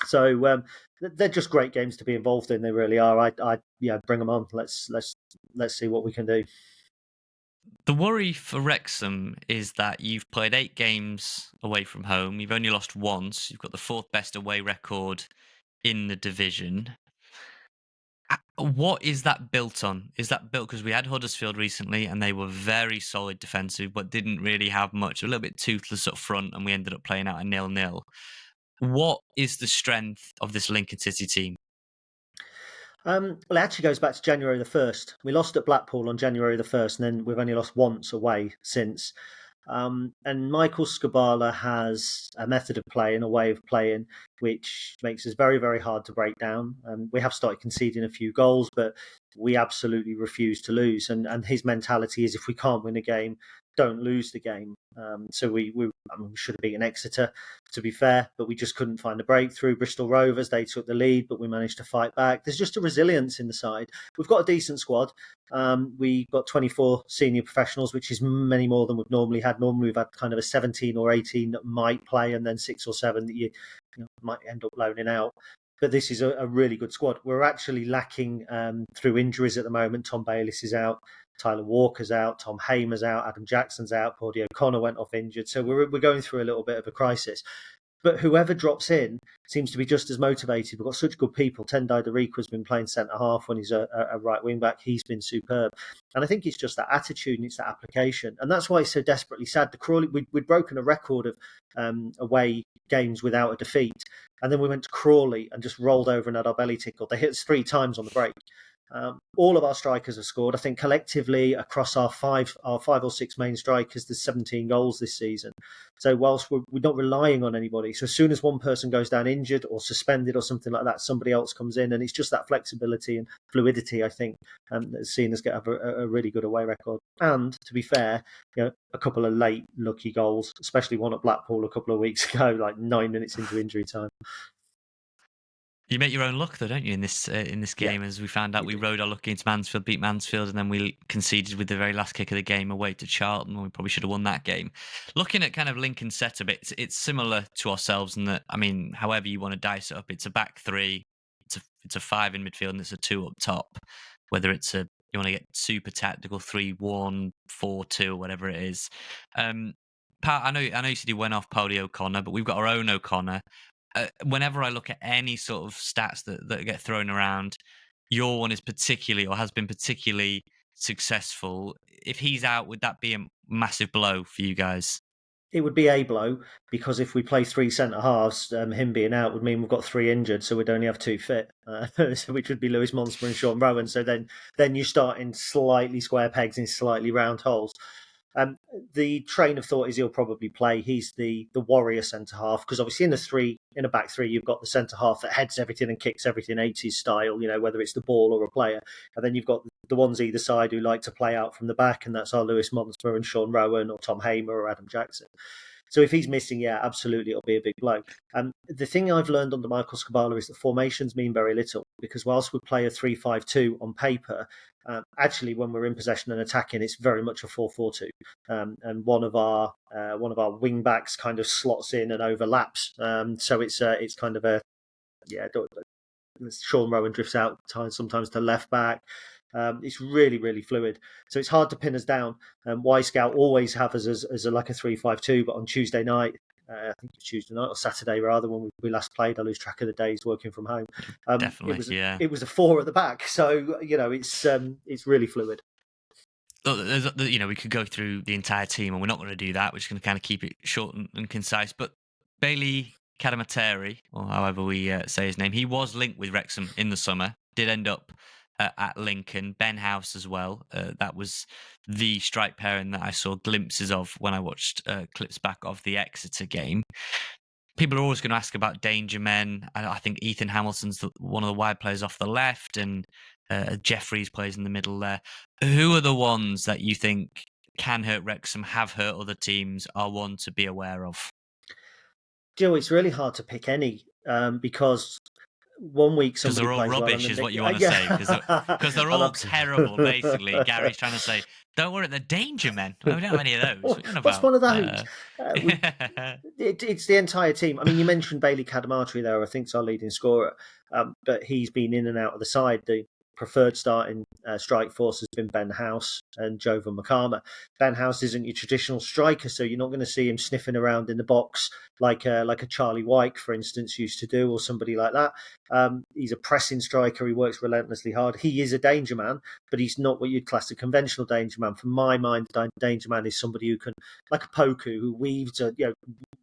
So they're just great games to be involved in. They really are. I bring them on. Let's see what we can do. The worry for Wrexham is that you've played 8 games away from home. You've only lost once. You've got the 4th best away record in the division. What is that built on? Is that built because we had Huddersfield recently and they were very solid defensive, but didn't really have much, a little bit toothless up front, and we ended up playing out a 0-0. What is the strength of this Lincoln City team? Well, it actually goes back to January the 1st. We lost at Blackpool on January the 1st, and then we've only lost once away since. And Michael Skubala has a method of play and a way of playing which makes us very, very hard to break down. We have started conceding a few goals, but we absolutely refuse to lose. And his mentality is if we can't win a game, don't lose the game. So we should have beaten Exeter, to be fair, but we just couldn't find a breakthrough. Bristol Rovers, they took the lead, but we managed to fight back. There's just a resilience in the side. We've got a decent squad. We've got 24 senior professionals, which is many more than we've normally had. Normally we've had kind of a 17 or 18 that might play, and then 6 or 7 that you might end up loaning out. But this is a really good squad. We're actually lacking through injuries at the moment. Tom Bayliss is out. Tyler Walker's out, Tom Hamer's out, Adam Jackson's out, Paudie O'Connor went off injured. So we're going through a little bit of a crisis. But whoever drops in seems to be just as motivated. We've got such good people. Tendai Dariko's been playing centre-half when he's a right wing-back. He's been superb. And I think it's just that attitude and it's that application. And that's why it's so desperately sad. The Crawley, we'd broken a record of away games without a defeat. And then we went to Crawley and just rolled over and had our belly tickled. They hit us 3 times on the break. All of our strikers have scored. I think collectively across our five or six main strikers, there's 17 goals this season. So whilst we're not relying on anybody, so as soon as one person goes down injured or suspended or something like that, somebody else comes in, and it's just that flexibility and fluidity, I think, that's seen us get a really good away record. And to be fair, a couple of late lucky goals, especially one at Blackpool a couple of weeks ago, like 9 minutes into injury time. You make your own luck, though, don't you, in this game? Yeah. As we found out, we rode our luck into Mansfield, beat Mansfield, and then we conceded with the very last kick of the game away to Charlton, when we probably should have won that game. Looking at kind of Lincoln's setup, it's similar to ourselves in that, I mean, however you want to dice it up, it's a back 3, it's a 5 in midfield, and it's a 2 up top. Whether it's you want to get super tactical, 3-1, 4-2, or whatever it is. I know you said you went off Paudie O'Connor, but we've got our own O'Connor. Whenever I look at any sort of stats that get thrown around, your one is particularly, or has been particularly successful. If he's out, would that be a massive blow for you guys? It would be a blow, because if we play 3 centre-halves, him being out would mean we've got 3 injured, so we'd only have 2 fit, which would be Lewis Monsper and Sean Rowan. So then you start in slightly square pegs in slightly round holes. The train of thought is he'll probably play. He's the warrior centre-half, because obviously in a back 3, you've got the centre-half that heads everything and kicks everything 80s style, whether it's the ball or a player. And then you've got the ones either side who like to play out from the back, and that's our Lewis Monsper and Sean Rowan, or Tom Hamer or Adam Jackson. So if he's missing, yeah, absolutely, it'll be a big blow. The thing I've learned under Michael Skubala is that formations mean very little, because whilst we play a 3-5-2 on paper, actually when we're in possession and attacking, it's very much a 4-4-2. And one of our wing backs kind of slots in and overlaps. So it's kind of Sean Rowan drifts out sometimes to left back. It's really, really fluid. So it's hard to pin us down. Y-Scout always have us as like a 3-5-2, but on Tuesday night, I think it's Tuesday night or Saturday rather, when we last played, I lose track of the days working from home. Definitely, it was a 4 at the back. So, it's really fluid. We could go through the entire team, and we're not going to do that. We're just going to kind of keep it short and concise. But Bailey Cadamateri, or however we say his name, he was linked with Wrexham in the summer, did end up at Lincoln. Ben House as well. That was the strike pairing that I saw glimpses of when I watched clips back of the Exeter game. people are always going to ask about danger men. I think Ethan Hamilton's one of the wide players off the left, and Jeffries plays in the middle there. Who are the ones that you think can hurt Wrexham, have hurt other teams, are one to be aware of? Joe, it's really hard to pick any because one week Because somebody they're all plays well, rubbish, and is then what you want to say. Because they're all terrible, basically. Gary's trying to say, don't worry, they're danger men. Well, we don't have any of those. What's one of those? It's the entire team. I mean, you mentioned Bailey Cadamartri there. I think it's our leading scorer, but he's been in and out of the side. The preferred starting strike force has been Ben House and Jovan Makama. Ben House isn't your traditional striker, so you're not going to see him sniffing around in the box like a Charlie Wyke, for instance, used to do, or somebody like that. He's a pressing striker. He works relentlessly hard. He is a danger man, but he's not what you'd class a conventional danger man. From my mind, a danger man is somebody who can, like a Poku, who weaves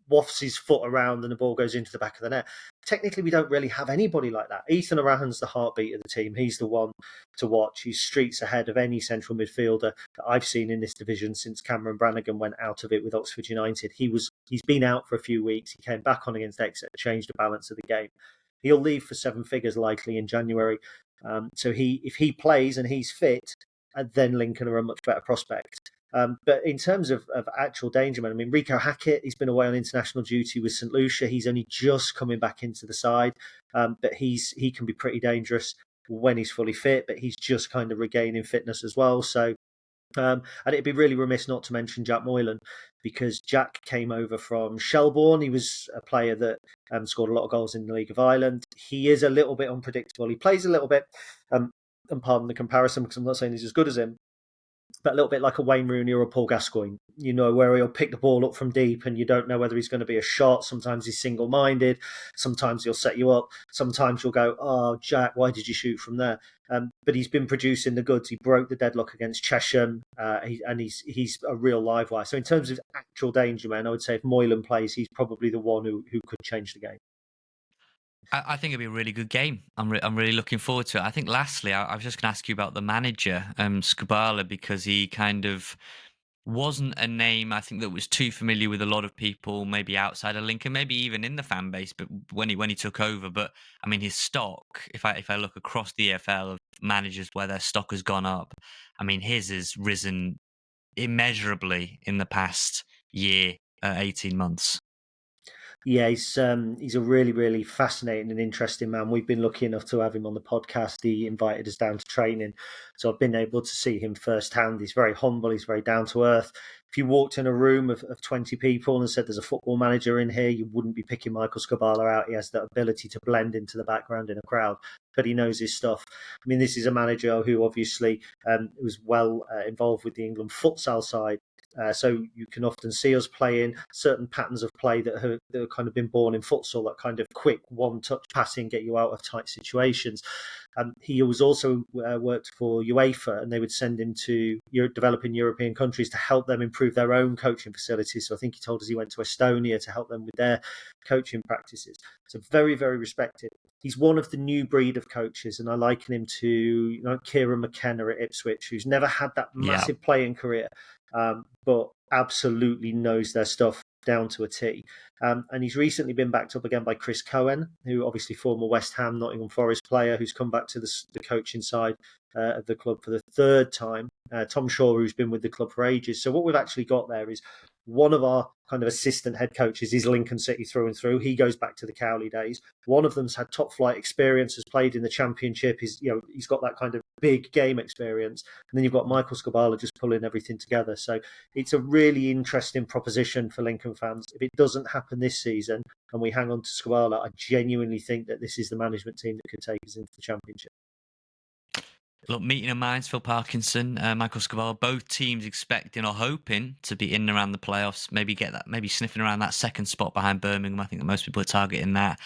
wafts his foot around and the ball goes into the back of the net. Technically, we don't really have anybody like that. Ethan Arahan's the heartbeat of the team. He's the one to watch. He's streets ahead of any central midfielder that I've seen in this division since Cameron Brannigan went out of it with Oxford United. He's been out for a few weeks. He came back on against Exeter, changed the balance of the game. He'll leave for 7 figures likely in January. So if he plays and he's fit, then Lincoln are a much better prospect. But in terms of actual danger men, I mean, Rico Hackett, he's been away on international duty with St. Lucia. He's only just coming back into the side, but he can be pretty dangerous when he's fully fit, but he's just kind of regaining fitness as well. So, and it'd be really remiss not to mention Jack Moylan, because Jack came over from Shelbourne. He was a player that scored a lot of goals in the League of Ireland. He is a little bit unpredictable. He plays a little bit, and pardon the comparison because I'm not saying he's as good as him, but a little bit like a Wayne Rooney or a Paul Gascoigne, where he'll pick the ball up from deep and you don't know whether he's going to be a shot. Sometimes he's single-minded. Sometimes he'll set you up. Sometimes you'll go, oh, Jack, why did you shoot from there? But he's been producing the goods. He broke the deadlock against Chesham, and he's a real live wire. So in terms of actual danger man, I would say if Moylan plays, he's probably the one who could change the game. I think it'll be a really good game. I'm really looking forward to it. I think lastly, I was just going to ask you about the manager, Skubala, because he kind of wasn't a name I think that was too familiar with a lot of people, maybe outside of Lincoln, maybe even in the fan base, but when he took over. But I mean, his stock, if I look across the EFL of managers where their stock has gone up, I mean, his has risen immeasurably in the past year, 18 months. Yeah, he's a really, really fascinating and interesting man. We've been lucky enough to have him on the podcast. He invited us down to training, so I've been able to see him firsthand. He's very humble. He's very down to earth. If you walked in a room of 20 people and said there's a football manager in here, you wouldn't be picking Michael Skubala out. He has that ability to blend into the background in a crowd, but he knows his stuff. I mean, this is a manager who obviously was well involved with the England futsal side. So you can often see us playing certain patterns of play that have kind of been born in futsal, that kind of quick one-touch passing, get you out of tight situations. He was also worked for UEFA, and they would send him to developing European countries to help them improve their own coaching facilities. So I think he told us he went to Estonia to help them with their coaching practices. So very, very respected. He's one of the new breed of coaches, and I liken him to Kieran McKenna at Ipswich, who's never had that massive playing career, but absolutely knows their stuff down to a T. And he's recently been backed up again by Chris Cohen, who obviously former West Ham, Nottingham Forest player, who's come back to the coaching side of the club for the third time. Tom Shaw, who's been with the club for ages. So what we've actually got there is one of our kind of assistant head coaches is Lincoln City through and through. He goes back to the Cowley days. One of them's had top flight experience, has played in the Championship. He's got that kind of big game experience. And then you've got Michael Skubala just pulling everything together. So it's a really interesting proposition for Lincoln fans. If it doesn't happen this season and we hang on to Skubala, I genuinely think that this is the management team that could take us into the Championship. Look, meeting of minds, Phil Parkinson, Michael Skubala, both teams expecting or hoping to be in and around the playoffs, maybe sniffing around that second spot behind Birmingham. I think that most people are targeting that.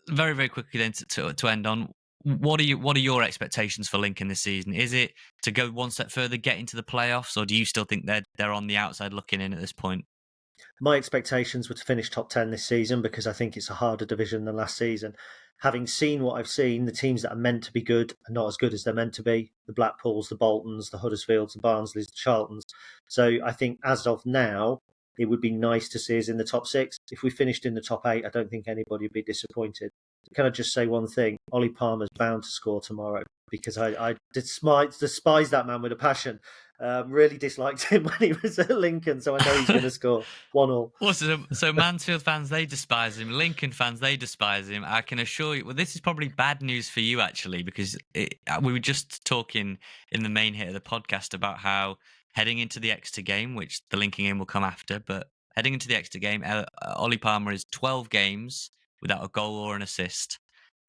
Very, very quickly then to end on, what are your expectations for Lincoln this season? Is it to go one step further, get into the playoffs, or do you still think they're on the outside looking in at this point? My expectations were to finish top 10 this season, because I think it's a harder division than last season. Having seen what I've seen, the teams that are meant to be good are not as good as they're meant to be. The Blackpools, the Boltons, the Huddersfields, the Barnsleys, the Charltons. So I think as of now, it would be nice to see us in the top 6. If we finished in the top 8, I don't think anybody would be disappointed. Can I just say one thing? Ollie Palmer's bound to score tomorrow, because I despise that man with a passion. Really disliked him when he was at Lincoln, so I know he's going to score 1-1. Well, so Mansfield fans, they despise him. Lincoln fans, they despise him. I can assure you. Well, this is probably bad news for you, actually, because we were just talking in the main hit of the podcast about how heading into the Exeter game, which the Lincoln game will come after, but heading into the Exeter game, Ollie Palmer is 12 games without a goal or an assist.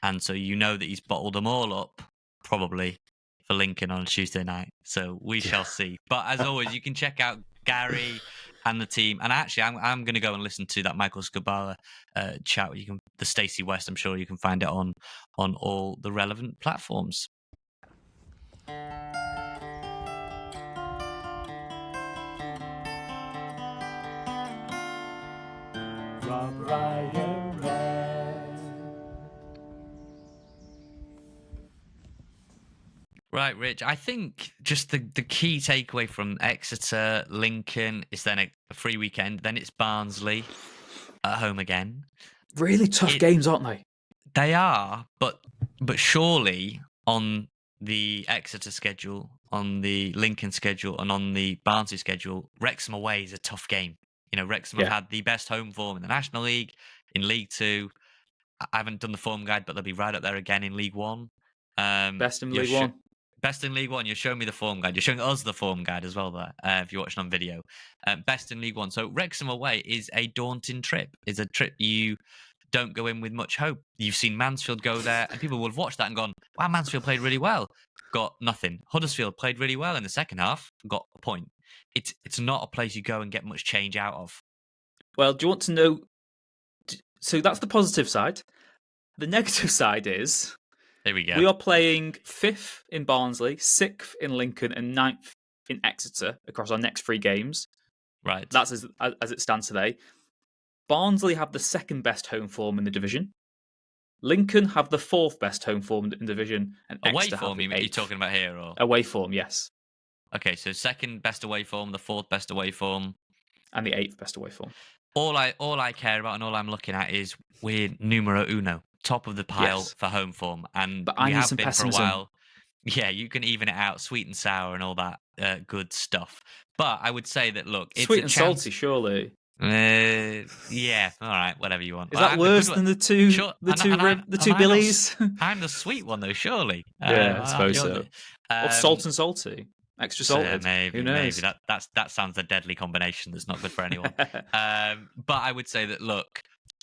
And so you know that he's bottled them all up, probably, for Lincoln on a Tuesday night. So we shall see. But as always, you can check out Gary and the team. And actually, I'm going to go and listen to that Michael Scabala chat. The Stacey West, I'm sure you can find it on all the relevant platforms. Right, Rich. I think just the key takeaway from Exeter, Lincoln is then a free weekend. Then it's Barnsley at home again. Really tough games, aren't they? They are, but surely on the Exeter schedule, on the Lincoln schedule, and on the Barnsley schedule, Wrexham away is a tough game. You know, Wrexham have had the best home form in the National League, in League Two. I haven't done the form guide, but they'll be right up there again in League One. Best in League One. Best in League One. You're showing me the form guide. You're showing us the form guide as well there, if you're watching on video. Best in League One. So Wrexham away is a daunting trip. It's a trip you don't go in with much hope. You've seen Mansfield go there, and people will have watched that and gone, wow, Mansfield played really well. Got nothing. Huddersfield played really well in the second half. Got a point. It's not a place you go and get much change out of. Well, do you want to know? So that's the positive side. The negative side is... There we go. We are playing 5th in Barnsley, 6th in Lincoln, and 9th in Exeter across our next 3 games. Right. That's as it stands today. Barnsley have the 2nd best home form in the division. Lincoln have the 4th best home form in the division. And away Exeter form, have the 8th. You're talking about here? Or away form, yes. Okay, so 2nd best away form, the 4th best away form. And the 8th best away form. All I care about and all I'm looking at is we're numero uno. Top of the pile for home form, and but I we need have some been pessimism. for a while. Yeah, you can even it out, sweet and sour, and all that good stuff. But I would say that it's sweet and salty, surely. Yeah, all right, whatever you want. Is that worse than the two Billies? I'm the sweet one though, surely. Yeah, I suppose so. Or salt and salty. Extra salted. Yeah, maybe. Who knows? Maybe that sounds a deadly combination that's not good for anyone. But I would say that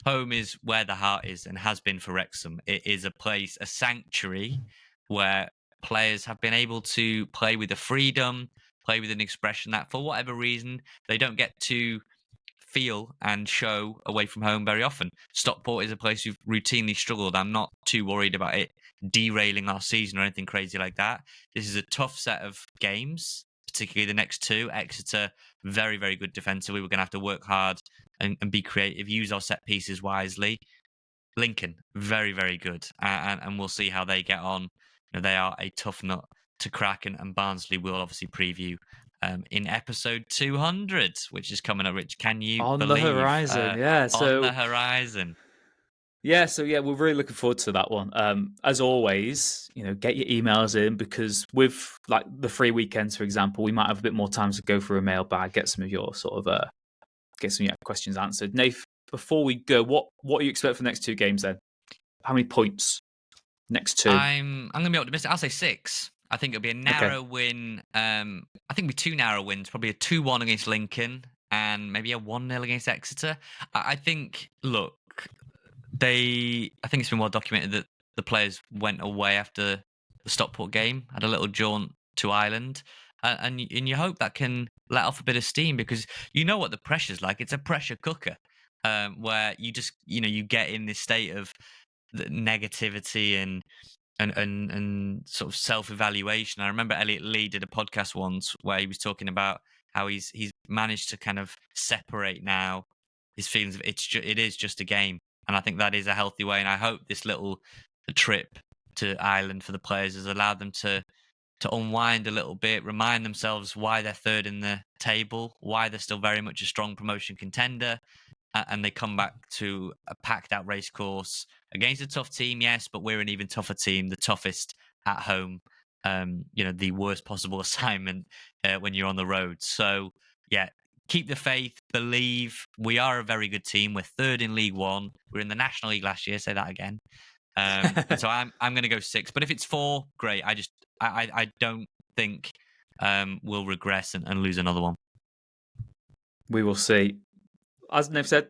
home is where the heart is and has been for Wrexham. It is a place, a sanctuary, where players have been able to play with a freedom, play with an expression that, for whatever reason, they don't get to feel and show away from home very often. Stockport is a place we've routinely struggled. I'm not too worried about it derailing our season or anything crazy like that. This is a tough set of games, particularly the next 2. Exeter, very, very good defensively. We're going to have to work hard and be creative, use our set pieces wisely. Lincoln, very, very good. And we'll see how they get on. They are a tough nut to crack, and Barnsley will obviously preview in episode 200, which is coming up. Rich, can you believe? The horizon, on the horizon. Yeah, so we're really looking forward to that one. As always, get your emails in, because with like the free weekends, for example, we might have a bit more time to go through a mailbag, get some of your get some of your questions answered. Nath, before we go, what do you expect for the next 2 games then? How many points? Next 2. I'm going to be optimistic. I'll say 6. I think it'll be a narrow win. I think it'll be 2 narrow wins, probably a 2-1 against Lincoln and maybe a 1-0 against Exeter. I think, I think it's been well documented that the players went away after the Stockport game, had a little jaunt to Ireland, and you hope that can let off a bit of steam, because you know what the pressure's like. It's a pressure cooker, where you just you get in this state of the negativity and sort of self-evaluation. I remember Elliot Lee did a podcast once where he was talking about how he's managed to kind of separate now his feelings of it is just a game. And I think that is a healthy way. And I hope this little trip to Ireland for the players has allowed them to unwind a little bit, remind themselves why they're third in the table, why they're still very much a strong promotion contender, and they come back to a packed out race course against a tough team, yes, but we're an even tougher team, the toughest at home. The worst possible assignment when you're on the road. So yeah, keep the faith, believe. We are a very good team. We're third in League One. We're in the National League last year. Say that again. And so I'm going to go 6. But if it's 4, great. I don't think we'll regress and lose another one. We will see. As Nev said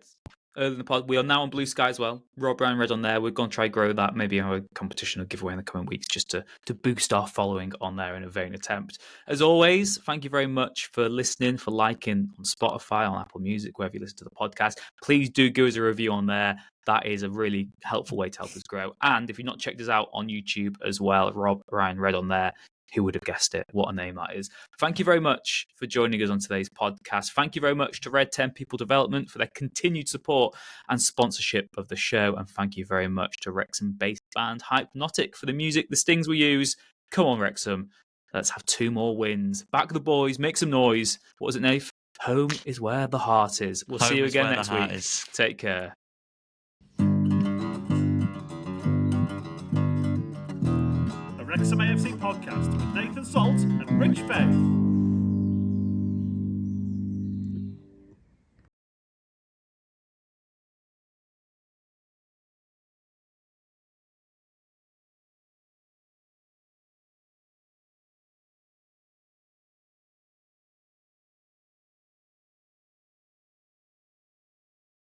earlier in the pod, we are now on Blue Sky as well. RobRyanRed on there. We're going to try grow that. Maybe have a competition or giveaway in the coming weeks just to boost our following on there in a vain attempt. As always, thank you very much for listening, for liking on Spotify, on Apple Music, wherever you listen to the podcast. Please do give us a review on there. That is a really helpful way to help us grow. And if you've not checked us out on YouTube as well, RobRyanRed on there. Who would have guessed it? What a name that is. Thank you very much for joining us on today's podcast. Thank you very much to Red 10 People Development for their continued support and sponsorship of the show. And thank you very much to Wrexham-based band Hypnotic for the music, the stings we use. Come on, Wrexham. Let's have 2 more wins. Back the boys, make some noise. What was it, Nave? Home is where the heart is. We'll see you again next week. Take care. The Wrexham AFC podcast with Nathan Salt and Rich Fay.